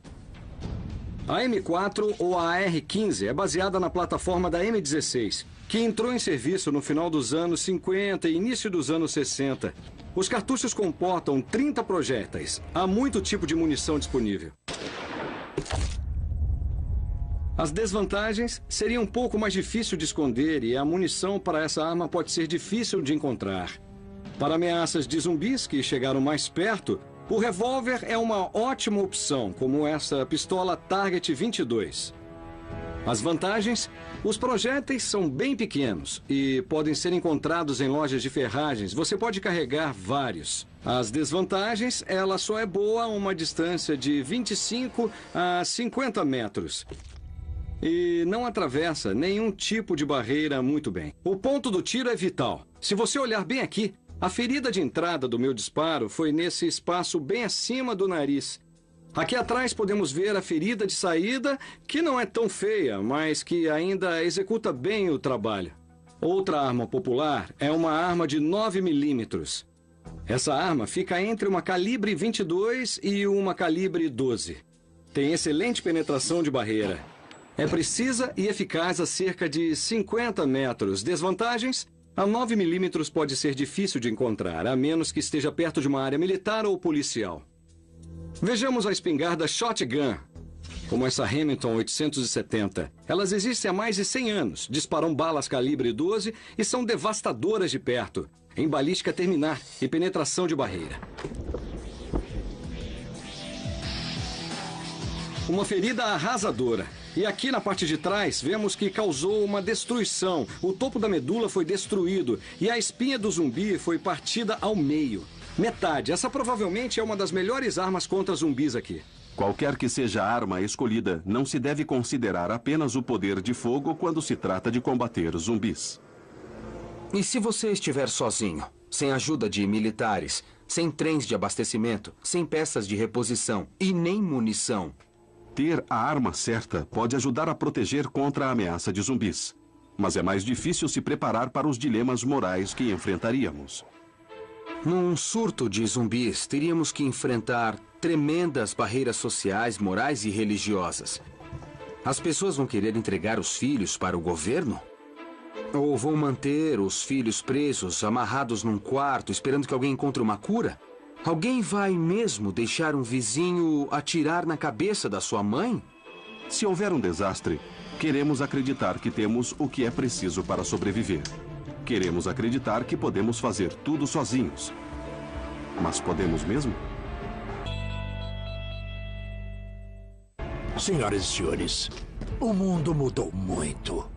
A M4 ou a AR-15 é baseada na plataforma da M16, que entrou em serviço no final dos anos 50 e início dos anos 60. Os cartuchos comportam 30 projéteis. Há muito tipo de munição disponível. As desvantagens seriam um pouco mais difícil de esconder e a munição para essa arma pode ser difícil de encontrar. Para ameaças de zumbis que chegaram mais perto, o revólver é uma ótima opção, como essa pistola Target 22. As vantagens? Os projéteis são bem pequenos e podem ser encontrados em lojas de ferragens. Você pode carregar vários. As desvantagens? Ela só é boa a uma distância de 25 a 50 metros. E não atravessa nenhum tipo de barreira muito bem. O ponto do tiro é vital. Se você olhar bem aqui, a ferida de entrada do meu disparo foi nesse espaço bem acima do nariz. Aqui atrás podemos ver a ferida de saída, que não é tão feia, mas que ainda executa bem o trabalho. Outra arma popular é uma arma de 9 milímetros. Essa arma fica entre uma calibre 22 e uma calibre 12. Tem excelente penetração de barreira. É precisa e eficaz a cerca de 50 metros. Desvantagens? A 9 milímetros pode ser difícil de encontrar, a menos que esteja perto de uma área militar ou policial. Vejamos a espingarda Shotgun, como essa Remington 870. Elas existem há mais de 100 anos, disparam balas calibre 12 e são devastadoras de perto, em balística terminar e penetração de barreira. Uma ferida arrasadora. E aqui na parte de trás, vemos que causou uma destruição. O topo da medula foi destruído e a espinha do zumbi foi partida ao meio. Metade. Essa provavelmente é uma das melhores armas contra zumbis aqui. Qualquer que seja a arma escolhida, não se deve considerar apenas o poder de fogo quando se trata de combater zumbis. E se você estiver sozinho, sem ajuda de militares, sem trens de abastecimento, sem peças de reposição e nem munição? Ter a arma certa pode ajudar a proteger contra a ameaça de zumbis. Mas é mais difícil se preparar para os dilemas morais que enfrentaríamos. Num surto de zumbis, teríamos que enfrentar tremendas barreiras sociais, morais e religiosas. As pessoas vão querer entregar os filhos para o governo? Ou vão manter os filhos presos, amarrados num quarto, esperando que alguém encontre uma cura? Alguém vai mesmo deixar um vizinho atirar na cabeça da sua mãe? Se houver um desastre, queremos acreditar que temos o que é preciso para sobreviver. Queremos acreditar que podemos fazer tudo sozinhos. Mas podemos mesmo? Senhoras e senhores, o mundo mudou muito.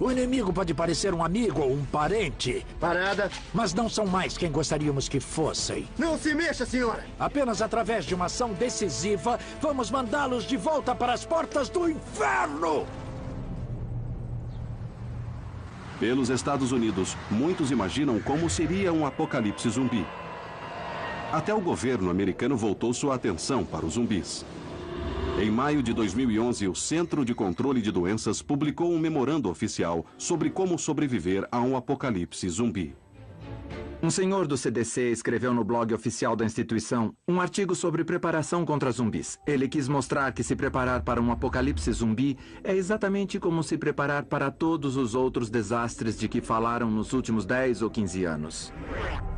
O inimigo pode parecer um amigo ou um parente. Parada. Mas não são mais quem gostaríamos que fossem. Não se mexa, senhora! Apenas através de uma ação decisiva, vamos mandá-los de volta para as portas do inferno! Pelos Estados Unidos, muitos imaginam como seria um apocalipse zumbi. Até o governo americano voltou sua atenção para os zumbis. Em maio de 2011, o Centro de Controle de Doenças publicou um memorando oficial sobre como sobreviver a um apocalipse zumbi. Um senhor do CDC escreveu no blog oficial da instituição um artigo sobre preparação contra zumbis. Ele quis mostrar que se preparar para um apocalipse zumbi é exatamente como se preparar para todos os outros desastres de que falaram nos últimos 10 ou 15 anos.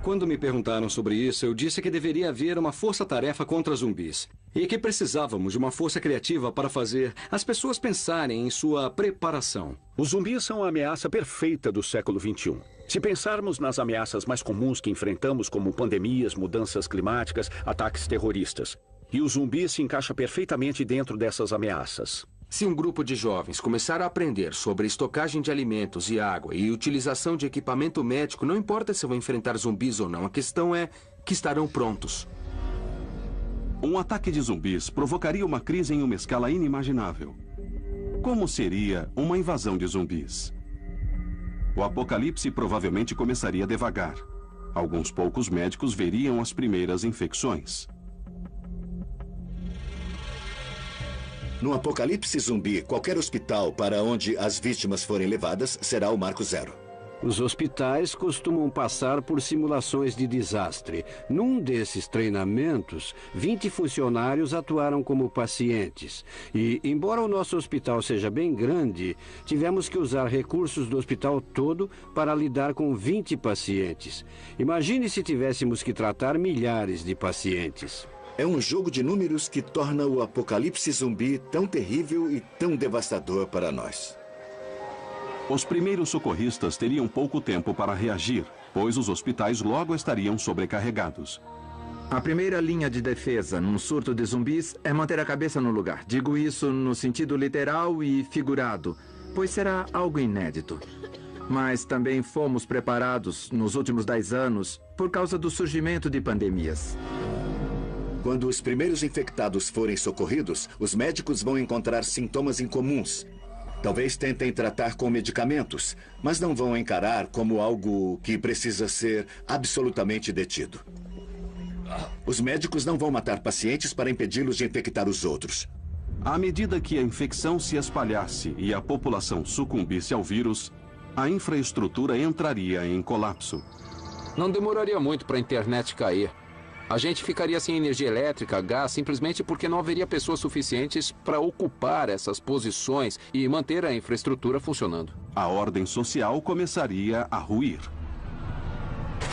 Quando me perguntaram sobre isso, eu disse que deveria haver uma força-tarefa contra zumbis. E que precisávamos de uma força criativa para fazer as pessoas pensarem em sua preparação. Os zumbis são a ameaça perfeita do século XXI. Se pensarmos nas ameaças mais comuns que enfrentamos, como pandemias, mudanças climáticas, ataques terroristas. E o zumbi se encaixa perfeitamente dentro dessas ameaças. Se um grupo de jovens começar a aprender sobre estocagem de alimentos e água e utilização de equipamento médico, não importa se vão enfrentar zumbis ou não, a questão é que estarão prontos. Um ataque de zumbis provocaria uma crise em uma escala inimaginável. Como seria uma invasão de zumbis? O apocalipse provavelmente começaria devagar. Alguns poucos médicos veriam as primeiras infecções. No apocalipse zumbi, qualquer hospital para onde as vítimas forem levadas será o marco zero. Os hospitais costumam passar por simulações de desastre. Num desses treinamentos, 20 funcionários atuaram como pacientes. E, embora o nosso hospital seja bem grande, tivemos que usar recursos do hospital todo para lidar com 20 pacientes. Imagine se tivéssemos que tratar milhares de pacientes. É um jogo de números que torna o apocalipse zumbi tão terrível e tão devastador para nós. Os primeiros socorristas teriam pouco tempo para reagir, pois os hospitais logo estariam sobrecarregados. A primeira linha de defesa num surto de zumbis é manter a cabeça no lugar. Digo isso no sentido literal e figurado, pois será algo inédito. Mas também fomos preparados nos últimos 10 anos por causa do surgimento de pandemias. Quando os primeiros infectados forem socorridos, os médicos vão encontrar sintomas incomuns. Talvez tentem tratar com medicamentos, mas não vão encarar como algo que precisa ser absolutamente detido. Os médicos não vão matar pacientes para impedi-los de infectar os outros. À medida que a infecção se espalhasse e a população sucumbisse ao vírus, a infraestrutura entraria em colapso. Não demoraria muito para a internet cair. A gente ficaria sem energia elétrica, gás, simplesmente porque não haveria pessoas suficientes para ocupar essas posições e manter a infraestrutura funcionando. A ordem social começaria a ruir.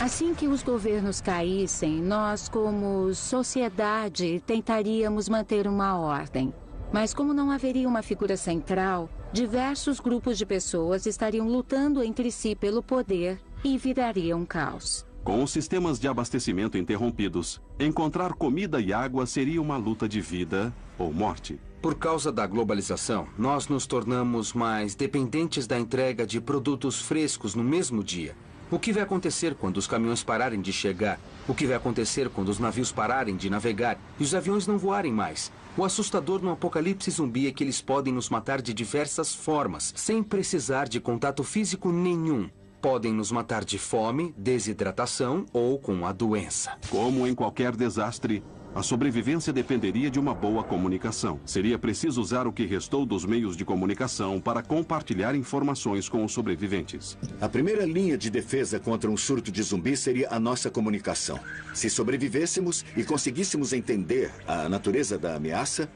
Assim que os governos caíssem, nós, como sociedade, tentaríamos manter uma ordem. Mas como não haveria uma figura central, diversos grupos de pessoas estariam lutando entre si pelo poder e viraria um caos. Com os sistemas de abastecimento interrompidos, encontrar comida e água seria uma luta de vida ou morte. Por causa da globalização, nós nos tornamos mais dependentes da entrega de produtos frescos no mesmo dia. O que vai acontecer quando os caminhões pararem de chegar? O que vai acontecer quando os navios pararem de navegar e os aviões não voarem mais? O assustador no apocalipse zumbi é que eles podem nos matar de diversas formas, sem precisar de contato físico nenhum. Podem nos matar de fome, desidratação ou com a doença. Como em qualquer desastre, a sobrevivência dependeria de uma boa comunicação. Seria preciso usar o que restou dos meios de comunicação para compartilhar informações com os sobreviventes. A primeira linha de defesa contra um surto de zumbi seria a nossa comunicação. Se sobrevivêssemos e conseguíssemos entender a natureza da ameaça,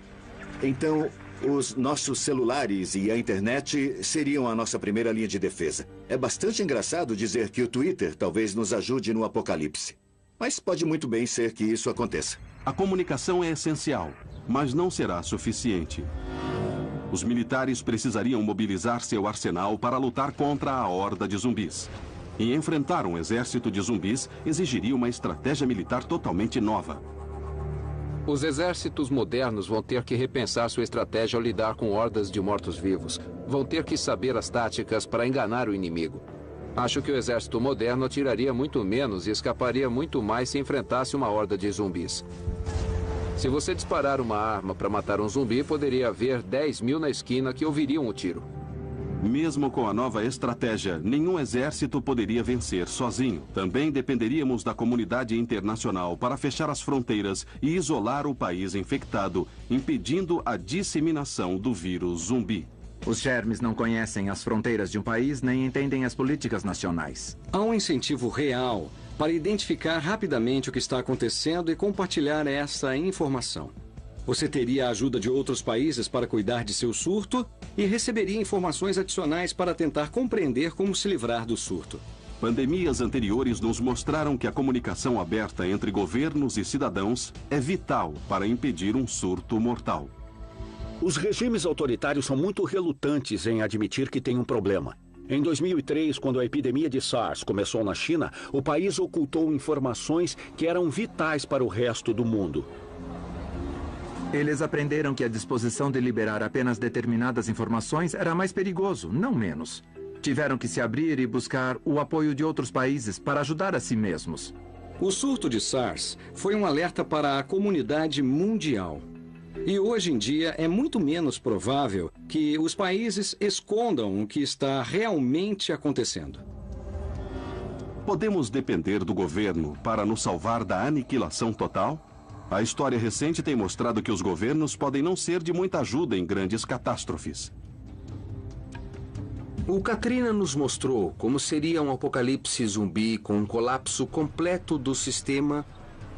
então os nossos celulares e a internet seriam a nossa primeira linha de defesa. É bastante engraçado dizer que o Twitter talvez nos ajude no apocalipse. Mas pode muito bem ser que isso aconteça. A comunicação é essencial, mas não será suficiente. Os militares precisariam mobilizar seu arsenal para lutar contra a horda de zumbis. E enfrentar um exército de zumbis exigiria uma estratégia militar totalmente nova. Os exércitos modernos vão ter que repensar sua estratégia ao lidar com hordas de mortos-vivos. Vão ter que saber as táticas para enganar o inimigo. Acho que o exército moderno atiraria muito menos e escaparia muito mais se enfrentasse uma horda de zumbis. Se você disparar uma arma para matar um zumbi, poderia haver 10 mil na esquina que ouviriam o tiro. Mesmo com a nova estratégia, nenhum exército poderia vencer sozinho. Também dependeríamos da comunidade internacional para fechar as fronteiras e isolar o país infectado, impedindo a disseminação do vírus zumbi. Os germes não conhecem as fronteiras de um país nem entendem as políticas nacionais. Há um incentivo real para identificar rapidamente o que está acontecendo e compartilhar essa informação. Você teria a ajuda de outros países para cuidar de seu surto e receberia informações adicionais para tentar compreender como se livrar do surto. Pandemias anteriores nos mostraram que a comunicação aberta entre governos e cidadãos é vital para impedir um surto mortal. Os regimes autoritários são muito relutantes em admitir que tem um problema. Em 2003, quando a epidemia de SARS começou na China, o país ocultou informações que eram vitais para o resto do mundo. Eles aprenderam que a disposição de liberar apenas determinadas informações era mais perigoso, não menos. Tiveram que se abrir e buscar o apoio de outros países para ajudar a si mesmos. O surto de SARS foi um alerta para a comunidade mundial. E hoje em dia é muito menos provável que os países escondam o que está realmente acontecendo. Podemos depender do governo para nos salvar da aniquilação total? A história recente tem mostrado que os governos podem não ser de muita ajuda em grandes catástrofes. O Katrina nos mostrou como seria um apocalipse zumbi com um colapso completo do sistema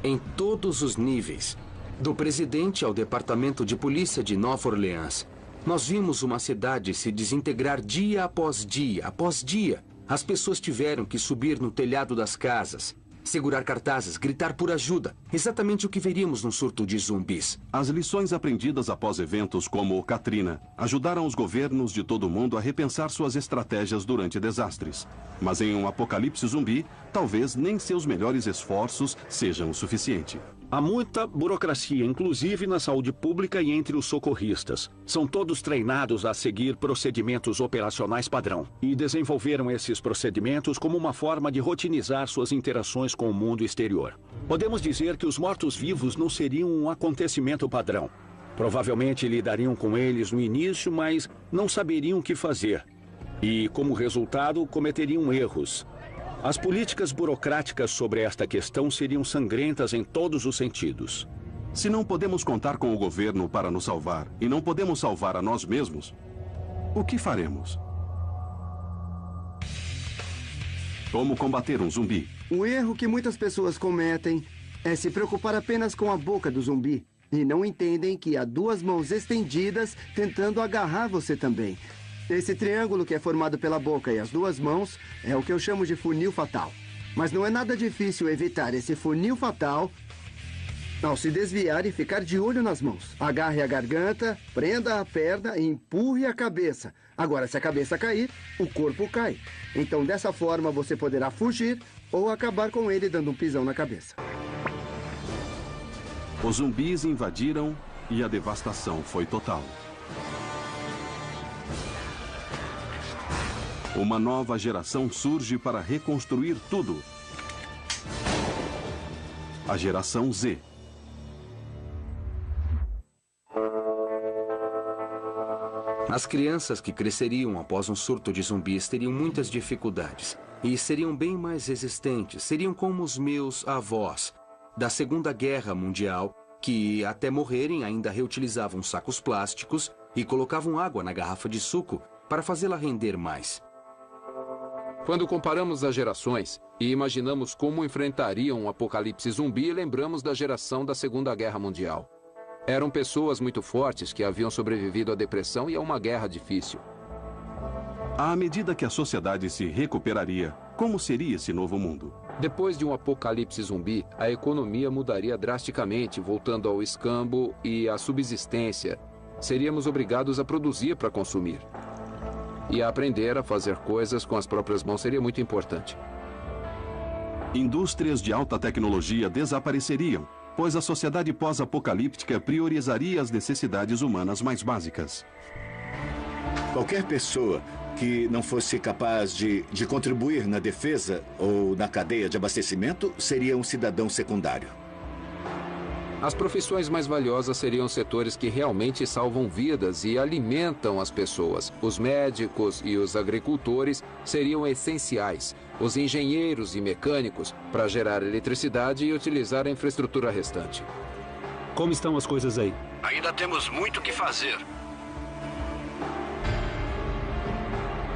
em todos os níveis. Do presidente ao departamento de polícia de Nova Orleans. Nós vimos uma cidade se desintegrar dia após dia, após dia. As pessoas tiveram que subir no telhado das casas, segurar cartazes, gritar por ajuda. Exatamente o que veríamos num surto de zumbis. As lições aprendidas após eventos como o Katrina ajudaram os governos de todo o mundo a repensar suas estratégias durante desastres. Mas em um apocalipse zumbi, talvez nem seus melhores esforços sejam o suficiente. Há muita burocracia, inclusive na saúde pública e entre os socorristas. São todos treinados a seguir procedimentos operacionais padrão. E desenvolveram esses procedimentos como uma forma de rotinizar suas interações com o mundo exterior. Podemos dizer que os mortos-vivos não seriam um acontecimento padrão. Provavelmente lidariam com eles no início, mas não saberiam o que fazer. E, como resultado, cometeriam erros. As políticas burocráticas sobre esta questão seriam sangrentas em todos os sentidos. Se não podemos contar com o governo para nos salvar e não podemos salvar a nós mesmos, o que faremos? Como combater um zumbi? O erro que muitas pessoas cometem é se preocupar apenas com a boca do zumbi e não entendem que há duas mãos estendidas tentando agarrar você também. Esse triângulo que é formado pela boca e as duas mãos é o que eu chamo de funil fatal. Mas não é nada difícil evitar esse funil fatal ao se desviar e ficar de olho nas mãos. Agarre a garganta, prenda a perna e empurre a cabeça. Agora, se a cabeça cair, o corpo cai. Então, dessa forma, você poderá fugir ou acabar com ele dando um pisão na cabeça. Os zumbis invadiram e a devastação foi total. Uma nova geração surge para reconstruir tudo. A geração Z. As crianças que cresceriam após um surto de zumbis teriam muitas dificuldades e seriam bem mais resistentes. Seriam como os meus avós da Segunda Guerra Mundial, que até morrerem ainda reutilizavam sacos plásticos e colocavam água na garrafa de suco para fazê-la render mais. Quando comparamos as gerações e imaginamos como enfrentariam um apocalipse zumbi, lembramos da geração da Segunda Guerra Mundial. Eram pessoas muito fortes que haviam sobrevivido à depressão e a uma guerra difícil. À medida que a sociedade se recuperaria, como seria esse novo mundo? Depois de um apocalipse zumbi, a economia mudaria drasticamente, voltando ao escambo e à subsistência. Seríamos obrigados a produzir para consumir. E a aprender a fazer coisas com as próprias mãos seria muito importante. Indústrias de alta tecnologia desapareceriam, pois a sociedade pós-apocalíptica priorizaria as necessidades humanas mais básicas. Qualquer pessoa que não fosse capaz de contribuir na defesa ou na cadeia de abastecimento seria um cidadão secundário. As profissões mais valiosas seriam setores que realmente salvam vidas e alimentam as pessoas. Os médicos e os agricultores seriam essenciais. Os engenheiros e mecânicos para gerar eletricidade e utilizar a infraestrutura restante. Como estão as coisas aí? Ainda temos muito que fazer.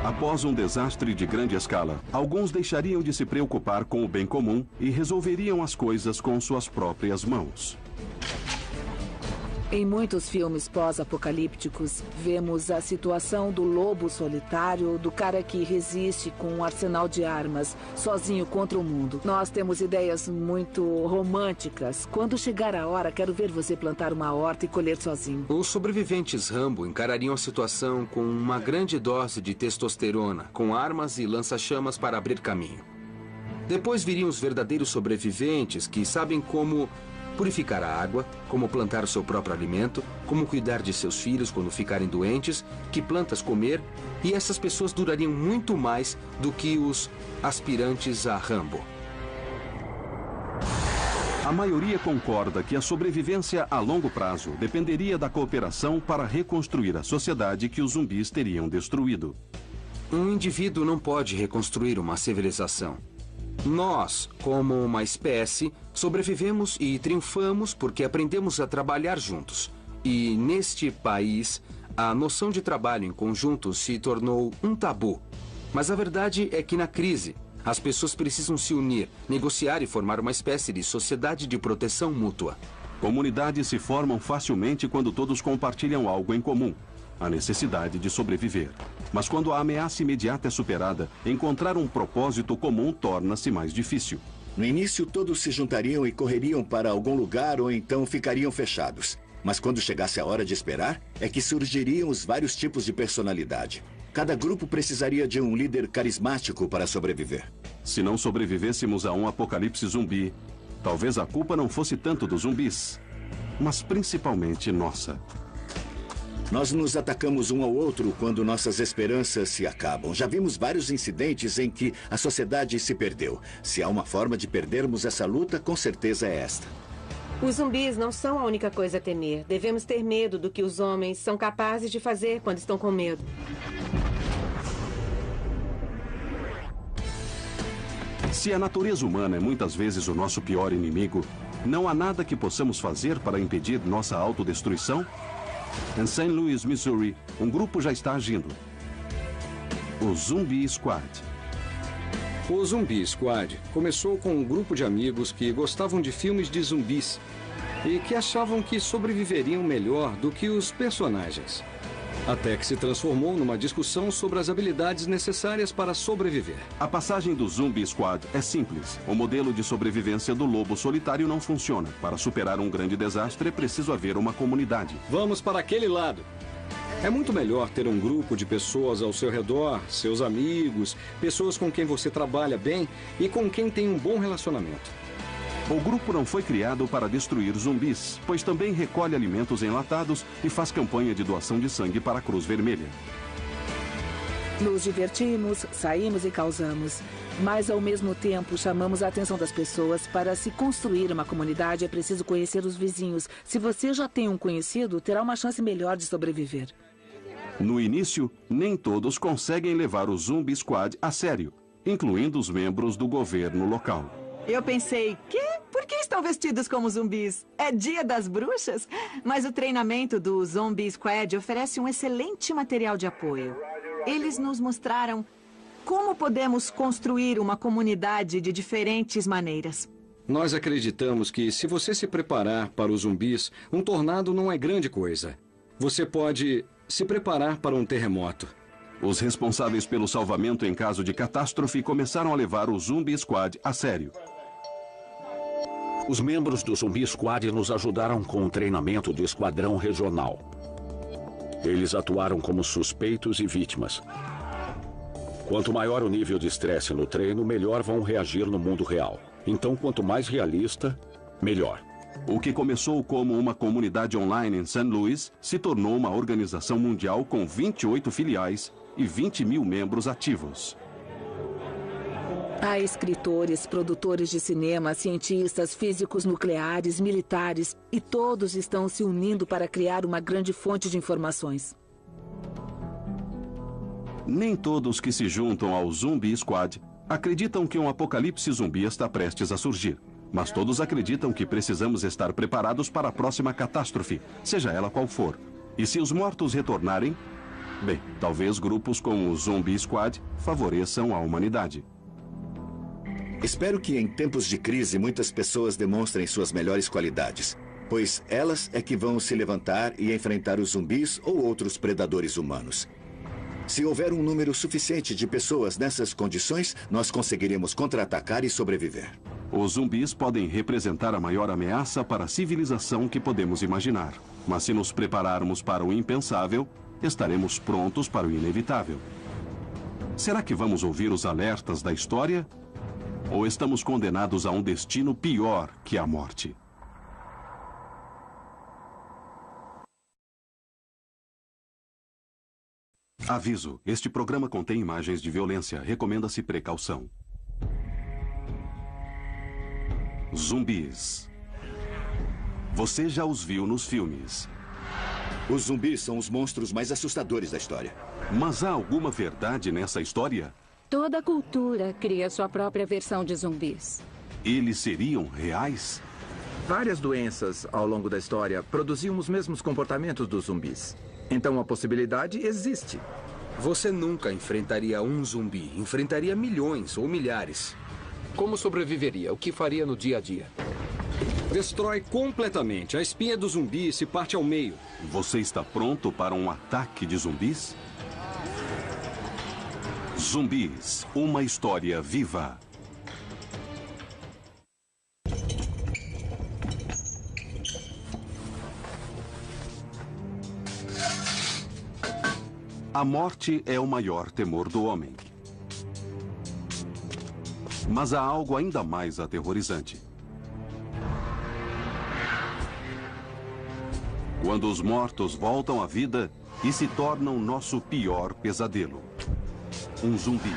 Após um desastre de grande escala, alguns deixariam de se preocupar com o bem comum e resolveriam as coisas com suas próprias mãos. Em muitos filmes pós-apocalípticos, vemos a situação do lobo solitário, do cara que resiste com um arsenal de armas, sozinho contra o mundo. Nós temos ideias muito românticas. Quando chegar a hora, quero ver você plantar uma horta e colher sozinho. Os sobreviventes Rambo encarariam a situação com uma grande dose de testosterona, com armas e lança-chamas para abrir caminho. Depois viriam os verdadeiros sobreviventes que sabem como purificar a água, como plantar o seu próprio alimento, como cuidar de seus filhos quando ficarem doentes, que plantas comer, e essas pessoas durariam muito mais do que os aspirantes a Rambo. A maioria concorda que a sobrevivência a longo prazo dependeria da cooperação para reconstruir a sociedade que os zumbis teriam destruído. Um indivíduo não pode reconstruir uma civilização. Nós, como uma espécie, sobrevivemos e triunfamos porque aprendemos a trabalhar juntos. E neste país, a noção de trabalho em conjunto se tornou um tabu. Mas a verdade é que na crise, as pessoas precisam se unir, negociar e formar uma espécie de sociedade de proteção mútua. Comunidades se formam facilmente quando todos compartilham algo em comum: a necessidade de sobreviver. Mas quando a ameaça imediata é superada, encontrar um propósito comum torna-se mais difícil. No início, todos se juntariam e correriam para algum lugar ou então ficariam fechados. Mas quando chegasse a hora de esperar, é que surgiriam os vários tipos de personalidade. Cada grupo precisaria de um líder carismático para sobreviver. Se não sobrevivêssemos a um apocalipse zumbi, talvez a culpa não fosse tanto dos zumbis, mas principalmente nossa. Nós nos atacamos um ao outro quando nossas esperanças se acabam. Já vimos vários incidentes em que a sociedade se perdeu. Se há uma forma de perdermos essa luta, com certeza é esta. Os zumbis não são a única coisa a temer. Devemos ter medo do que os homens são capazes de fazer quando estão com medo. Se a natureza humana é muitas vezes o nosso pior inimigo, não há nada que possamos fazer para impedir nossa autodestruição? Em St. Louis, Missouri, um grupo já está agindo. O Zumbi Squad. O Zumbi Squad começou com um grupo de amigos que gostavam de filmes de zumbis e que achavam que sobreviveriam melhor do que os personagens. Até que se transformou numa discussão sobre as habilidades necessárias para sobreviver. A passagem do Zumbi Squad é simples. O modelo de sobrevivência do lobo solitário não funciona. Para superar um grande desastre, é preciso haver uma comunidade. Vamos para aquele lado. É muito melhor ter um grupo de pessoas ao seu redor, seus amigos, pessoas com quem você trabalha bem e com quem tem um bom relacionamento. O grupo não foi criado para destruir zumbis, pois também recolhe alimentos enlatados e faz campanha de doação de sangue para a Cruz Vermelha. Nos divertimos, saímos e causamos. Mas, ao mesmo tempo, chamamos a atenção das pessoas. Para se construir uma comunidade, é preciso conhecer os vizinhos. Se você já tem um conhecido, terá uma chance melhor de sobreviver. No início, nem todos conseguem levar o Zumbi Squad a sério, incluindo os membros do governo local. Eu pensei, por que estão vestidos como zumbis? É dia das bruxas? Mas o treinamento do Zombie Squad oferece um excelente material de apoio. Eles nos mostraram como podemos construir uma comunidade de diferentes maneiras. Nós acreditamos que se você se preparar para os zumbis, um tornado não é grande coisa. Você pode se preparar para um terremoto. Os responsáveis pelo salvamento em caso de catástrofe começaram a levar o Zumbi Squad a sério. Os membros do Zumbi Squad nos ajudaram com o treinamento do esquadrão regional. Eles atuaram como suspeitos e vítimas. Quanto maior o nível de estresse no treino, melhor vão reagir no mundo real. Então, quanto mais realista, melhor. O que começou como uma comunidade online em St. Louis se tornou uma organização mundial com 28 filiais e 20 mil membros ativos. Há escritores, produtores de cinema, cientistas, físicos nucleares, militares, e todos estão se unindo para criar uma grande fonte de informações. Nem todos que se juntam ao Zumbi Squad acreditam que um apocalipse zumbi está prestes a surgir. Mas todos acreditam que precisamos estar preparados para a próxima catástrofe, seja ela qual for. E se os mortos retornarem, bem, talvez grupos como o Zumbi Squad favoreçam a humanidade. Espero que em tempos de crise muitas pessoas demonstrem suas melhores qualidades, pois elas é que vão se levantar e enfrentar os zumbis ou outros predadores humanos. Se houver um número suficiente de pessoas nessas condições, nós conseguiremos contra-atacar e sobreviver. Os zumbis podem representar a maior ameaça para a civilização que podemos imaginar. Mas se nos prepararmos para o impensável, estaremos prontos para o inevitável. Será que vamos ouvir os alertas da história? Ou estamos condenados a um destino pior que a morte? Aviso: este programa contém imagens de violência. Recomenda-se precaução. Zumbis. Você já os viu nos filmes. Os zumbis são os monstros mais assustadores da história. Mas há alguma verdade nessa história? Toda cultura cria sua própria versão de zumbis. Eles seriam reais? Várias doenças ao longo da história produziam os mesmos comportamentos dos zumbis. Então a possibilidade existe. Você nunca enfrentaria um zumbi. Enfrentaria milhões ou milhares. Como sobreviveria? O que faria no dia a dia? Destrói completamente. A espinha do zumbi se parte ao meio. Você está pronto para um ataque de zumbis? Zumbis, uma história viva. A morte é o maior temor do homem. Mas há algo ainda mais aterrorizante. Quando os mortos voltam à vida e se tornam nosso pior pesadelo. Um zumbi.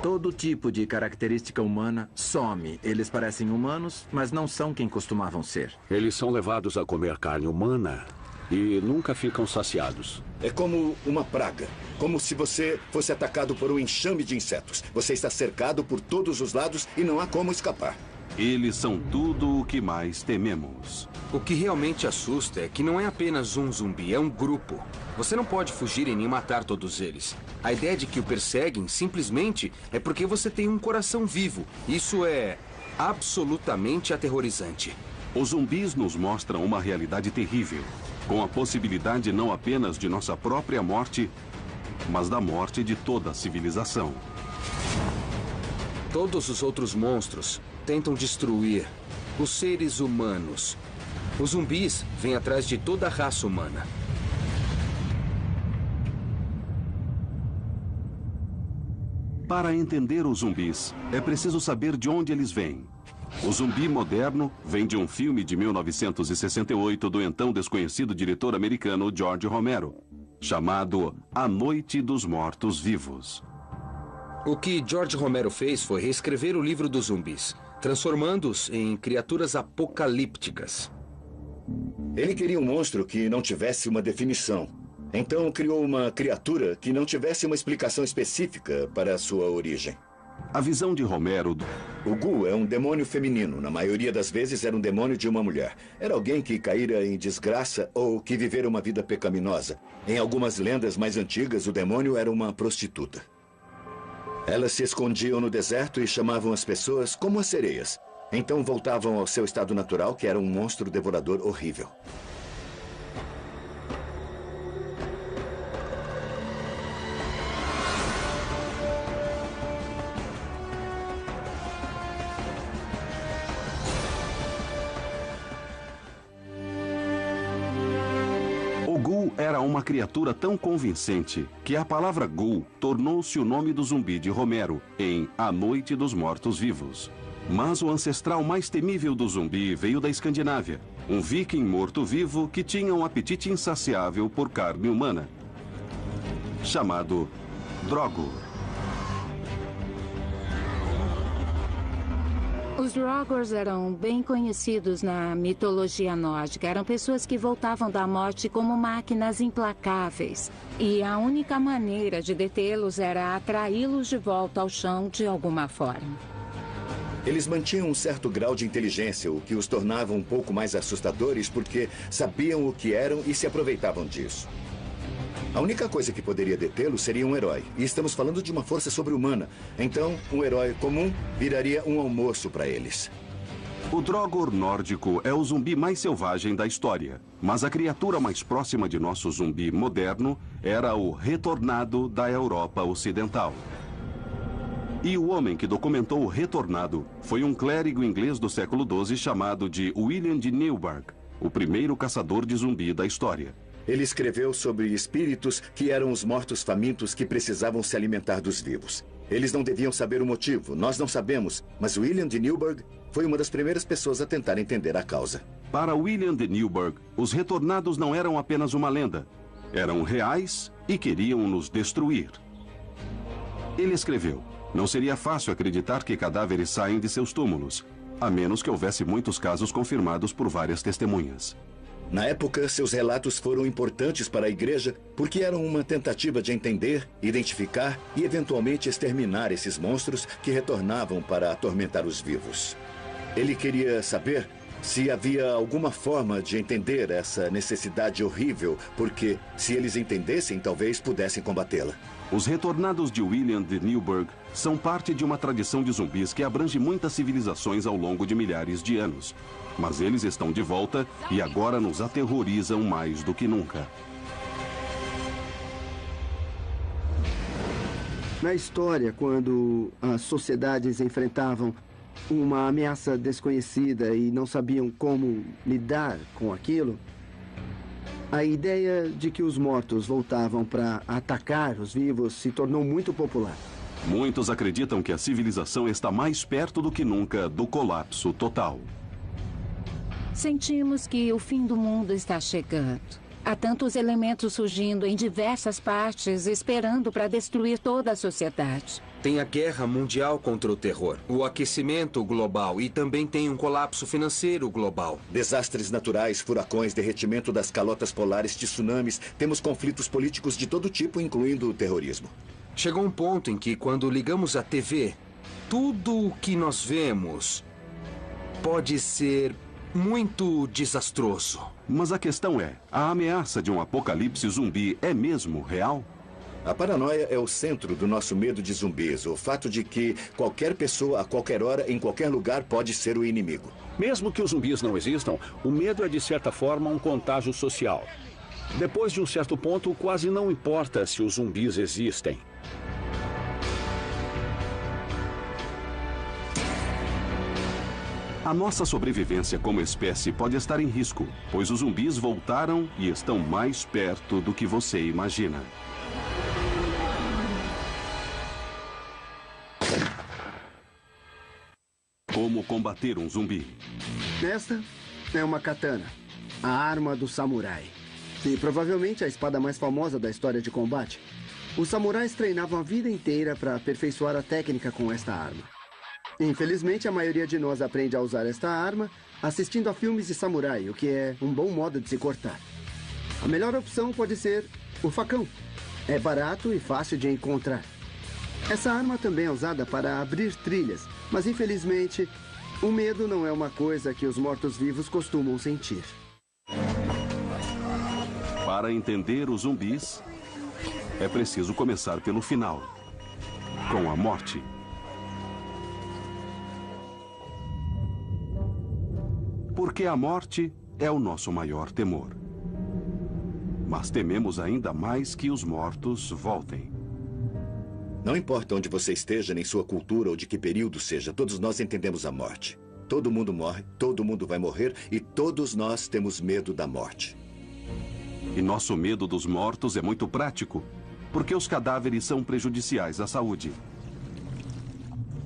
Todo tipo de característica humana some. Eles parecem humanos, mas não são quem costumavam ser. Eles são levados a comer carne humana e nunca ficam saciados. É como uma praga. Como se você fosse atacado por um enxame de insetos. Você está cercado por todos os lados e não há como escapar. Eles são tudo o que mais tememos. O que realmente assusta é que não é apenas um zumbi, é um grupo. Você não pode fugir e nem matar todos eles. A ideia de que o perseguem simplesmente é porque você tem um coração vivo. Isso é absolutamente aterrorizante. Os zumbis nos mostram uma realidade terrível, com a possibilidade não apenas de nossa própria morte, mas da morte de toda a civilização. Todos os outros monstros tentam destruir os seres humanos. Os zumbis vêm atrás de toda a raça humana. Para entender os zumbis, é preciso saber de onde eles vêm. O zumbi moderno vem de um filme de 1968 do então desconhecido diretor americano George Romero, chamado A Noite dos Mortos-Vivos. O que George Romero fez foi reescrever o livro dos zumbis, transformando-os em criaturas apocalípticas. Ele queria um monstro que não tivesse uma definição. Então criou uma criatura que não tivesse uma explicação específica para a sua origem. A visão de Romero... O Ghoul é um demônio feminino. Na maioria das vezes era um demônio de uma mulher. Era alguém que caíra em desgraça ou que vivera uma vida pecaminosa. Em algumas lendas mais antigas, o demônio era uma prostituta. Elas se escondiam no deserto e chamavam as pessoas como as sereias. Então voltavam ao seu estado natural, que era um monstro devorador horrível. Era uma criatura tão convincente que a palavra Ghoul tornou-se o nome do zumbi de Romero em A Noite dos Mortos-Vivos. Mas o ancestral mais temível do zumbi veio da Escandinávia, um viking morto-vivo que tinha um apetite insaciável por carne humana, chamado Drogur. Os Drogors eram bem conhecidos na mitologia nórdica. Eram pessoas que voltavam da morte como máquinas implacáveis. E a única maneira de detê-los era atraí-los de volta ao chão de alguma forma. Eles mantinham um certo grau de inteligência, o que os tornava um pouco mais assustadores porque sabiam o que eram e se aproveitavam disso. A única coisa que poderia detê-lo seria um herói. E estamos falando de uma força sobre-humana. Então, um herói comum viraria um almoço para eles. O Drogur nórdico é o zumbi mais selvagem da história. Mas a criatura mais próxima de nosso zumbi moderno era o Retornado da Europa Ocidental. E o homem que documentou o Retornado foi um clérigo inglês do século XII chamado de William de Newburgh, o primeiro caçador de zumbi da história. Ele escreveu sobre espíritos que eram os mortos famintos que precisavam se alimentar dos vivos. Eles não deviam saber o motivo, nós não sabemos, mas William de Newburgh foi uma das primeiras pessoas a tentar entender a causa. Para William de Newburgh, os retornados não eram apenas uma lenda. Eram reais e queriam nos destruir. Ele escreveu: não seria fácil acreditar que cadáveres saem de seus túmulos, a menos que houvesse muitos casos confirmados por várias testemunhas. Na época, seus relatos foram importantes para a igreja porque eram uma tentativa de entender, identificar e eventualmente exterminar esses monstros que retornavam para atormentar os vivos. Ele queria saber se havia alguma forma de entender essa necessidade horrível, porque se eles entendessem, talvez pudessem combatê-la. Os retornados de William de Newburgh são parte de uma tradição de zumbis que abrange muitas civilizações ao longo de milhares de anos. Mas eles estão de volta e agora nos aterrorizam mais do que nunca. Na história, quando as sociedades enfrentavam uma ameaça desconhecida e não sabiam como lidar com aquilo, a ideia de que os mortos voltavam para atacar os vivos se tornou muito popular. Muitos acreditam que a civilização está mais perto do que nunca do colapso total. Sentimos que o fim do mundo está chegando. Há tantos elementos surgindo em diversas partes, esperando para destruir toda a sociedade. Tem a guerra mundial contra o terror, o aquecimento global e também tem um colapso financeiro global. Desastres naturais, furacões, derretimento das calotas polares, tsunamis. Temos conflitos políticos de todo tipo, incluindo o terrorismo. Chegou um ponto em que, quando ligamos a TV, tudo o que nós vemos pode ser muito desastroso. Mas a questão é, a ameaça de um apocalipse zumbi é mesmo real? A paranoia é o centro do nosso medo de zumbis. O fato de que qualquer pessoa, a qualquer hora, em qualquer lugar, pode ser o inimigo. Mesmo que os zumbis não existam, o medo é, de certa forma, um contágio social. Depois de um certo ponto, quase não importa se os zumbis existem. A nossa sobrevivência como espécie pode estar em risco, pois os zumbis voltaram e estão mais perto do que você imagina. como combater um zumbi. Esta é uma katana, a arma do samurai. E provavelmente a espada mais famosa da história de combate. Os samurais treinavam a vida inteira para aperfeiçoar a técnica com esta arma. Infelizmente, a maioria de nós aprende a usar esta arma assistindo a filmes de samurai, o que é um bom modo de se cortar. A melhor opção pode ser o facão. É barato e fácil de encontrar. Essa arma também é usada para abrir trilhas, mas infelizmente, o medo não é uma coisa que os mortos-vivos costumam sentir. Para entender os zumbis, é preciso começar pelo final, com a morte. Porque a morte é o nosso maior temor. Mas tememos ainda mais que os mortos voltem. Não importa onde você esteja, nem sua cultura ou de que período seja, todos nós entendemos a morte. Todo mundo morre, todo mundo vai morrer e todos nós temos medo da morte. E nosso medo dos mortos é muito prático, porque os cadáveres são prejudiciais à saúde.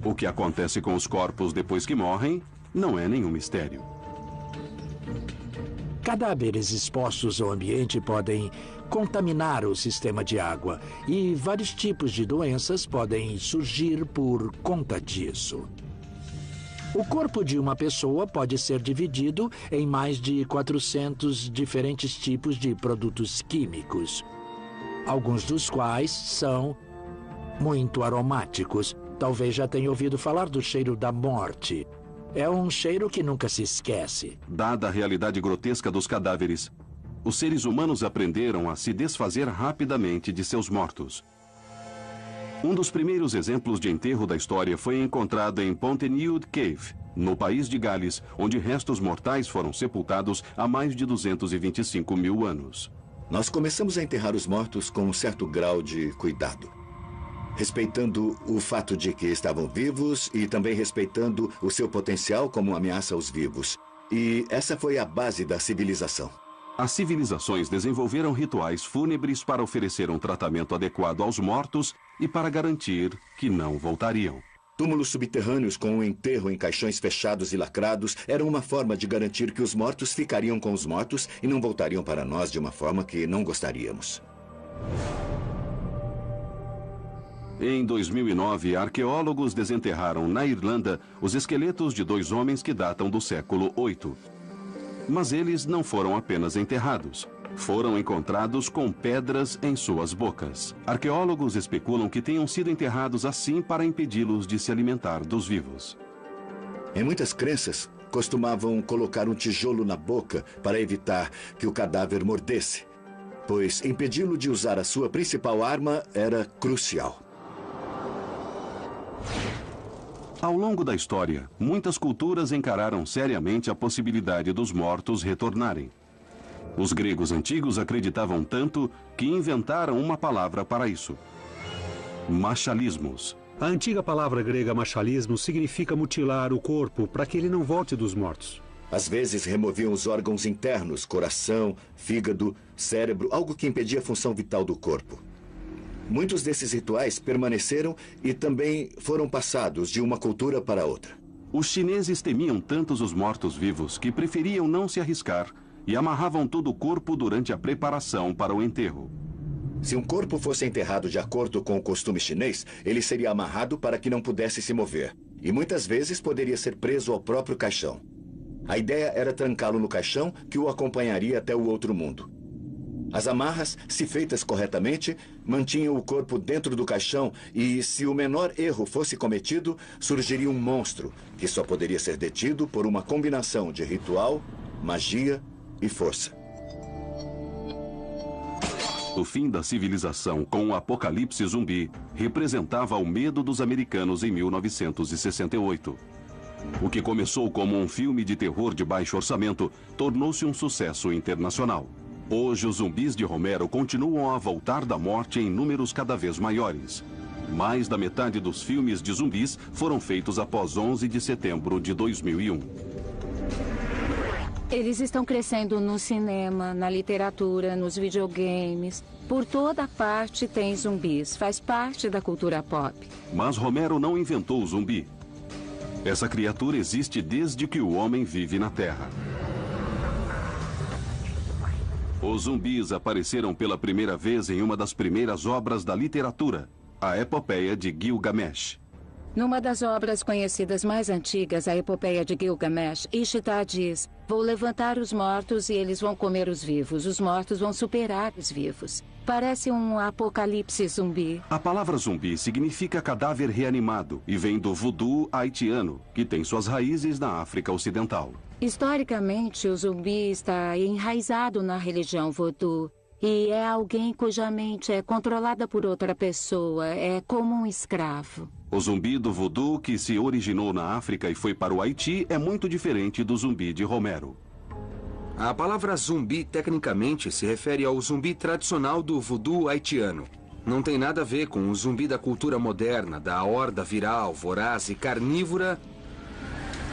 O que acontece com os corpos depois que morrem não é nenhum mistério. Cadáveres expostos ao ambiente podem contaminar o sistema de água e vários tipos de doenças podem surgir por conta disso. O corpo de uma pessoa pode ser dividido em mais de 400 diferentes tipos de produtos químicos, alguns dos quais são muito aromáticos. Talvez já tenha ouvido falar do cheiro da morte. É um cheiro que nunca se esquece. Dada a realidade grotesca dos cadáveres, os seres humanos aprenderam a se desfazer rapidamente de seus mortos. Um dos primeiros exemplos de enterro da história foi encontrado em Ponteneud Cave, no país de Gales, onde restos mortais foram sepultados há mais de 225 mil anos. Nós começamos a enterrar os mortos com um certo grau de cuidado, respeitando o fato de que estavam vivos e também respeitando o seu potencial como ameaça aos vivos. E essa foi a base da civilização. As civilizações desenvolveram rituais fúnebres para oferecer um tratamento adequado aos mortos e para garantir que não voltariam. Túmulos subterrâneos com um enterro em caixões fechados e lacrados eram uma forma de garantir que os mortos ficariam com os mortos e não voltariam para nós de uma forma que não gostaríamos. Em 2009, arqueólogos desenterraram na Irlanda os esqueletos de 2 homens que datam do século VIII. Mas eles não foram apenas enterrados. Foram encontrados com pedras em suas bocas. Arqueólogos especulam que tenham sido enterrados assim para impedi-los de se alimentar dos vivos. Em muitas crenças, costumavam colocar um tijolo na boca para evitar que o cadáver mordesse, pois impedi-lo de usar a sua principal arma era crucial. Ao longo da história, muitas culturas encararam seriamente a possibilidade dos mortos retornarem. Os gregos antigos acreditavam tanto que inventaram uma palavra para isso: machalismos. A antiga palavra grega machalismo significa mutilar o corpo para que ele não volte dos mortos. Às vezes removiam os órgãos internos, coração, fígado, cérebro, algo que impedia a função vital do corpo. Muitos desses rituais permaneceram e também foram passados de uma cultura para outra. Os chineses temiam tantos os mortos-vivos que preferiam não se arriscar e amarravam todo o corpo durante a preparação para o enterro. Se um corpo fosse enterrado de acordo com o costume chinês, ele seria amarrado para que não pudesse se mover. E muitas vezes poderia ser preso ao próprio caixão. A ideia era trancá-lo no caixão que o acompanharia até o outro mundo. As amarras, se feitas corretamente, mantinham o corpo dentro do caixão e, se o menor erro fosse cometido, surgiria um monstro, que só poderia ser detido por uma combinação de ritual, magia e força. O fim da civilização com o apocalipse zumbi representava o medo dos americanos em 1968. O que começou como um filme de terror de baixo orçamento tornou-se um sucesso internacional. Hoje, os zumbis de Romero continuam a voltar da morte em números cada vez maiores. Mais da metade dos filmes de zumbis foram feitos após 11 de setembro de 2001. Eles estão crescendo no cinema, na literatura, nos videogames. Por toda parte tem zumbis. Faz parte da cultura pop. Mas Romero não inventou o zumbi. Essa criatura existe desde que o homem vive na Terra. Os zumbis apareceram pela primeira vez em uma das primeiras obras da literatura, a Epopeia de Gilgamesh. Numa das obras conhecidas mais antigas, a Epopeia de Gilgamesh, Ishtar diz: "Vou levantar os mortos e eles vão comer os vivos. Os mortos vão superar os vivos." Parece um apocalipse zumbi. A palavra zumbi significa cadáver reanimado e vem do voodoo haitiano, que tem suas raízes na África Ocidental. Historicamente, o zumbi está enraizado na religião voodoo. E é alguém cuja mente é controlada por outra pessoa, é como um escravo. O zumbi do voodoo, que se originou na África e foi para o Haiti, é muito diferente do zumbi de Romero. A palavra zumbi tecnicamente se refere ao zumbi tradicional do voodoo haitiano. Não tem nada a ver com o zumbi da cultura moderna, da horda viral, voraz e carnívora,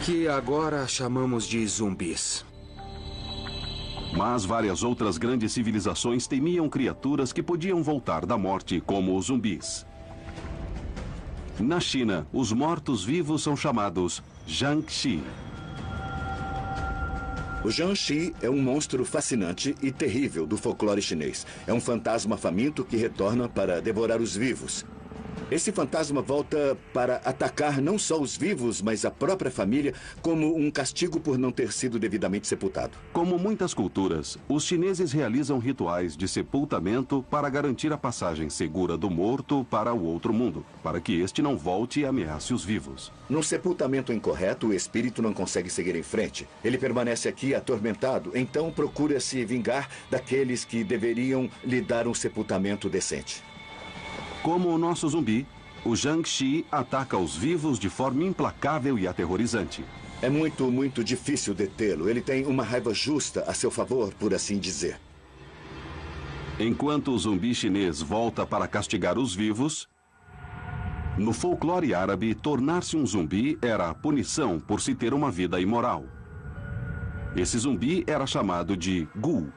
que agora chamamos de zumbis. Mas várias outras grandes civilizações temiam criaturas que podiam voltar da morte, como os zumbis. Na China, os mortos-vivos são chamados Jiangshi. O Jiangshi é um monstro fascinante e terrível do folclore chinês. É um fantasma faminto que retorna para devorar os vivos. Esse fantasma volta para atacar não só os vivos, mas a própria família, como um castigo por não ter sido devidamente sepultado. Como muitas culturas, os chineses realizam rituais de sepultamento para garantir a passagem segura do morto para o outro mundo, para que este não volte e ameace os vivos. Num sepultamento incorreto, o espírito não consegue seguir em frente. Ele permanece aqui atormentado, então procura se vingar daqueles que deveriam lhe dar um sepultamento decente. Como o nosso zumbi, o Jiangshi ataca os vivos de forma implacável e aterrorizante. É muito difícil detê-lo. Ele tem uma raiva justa a seu favor, por assim dizer. Enquanto o zumbi chinês volta para castigar os vivos, no folclore árabe, tornar-se um zumbi era a punição por se ter uma vida imoral. Esse zumbi era chamado de Ghoul.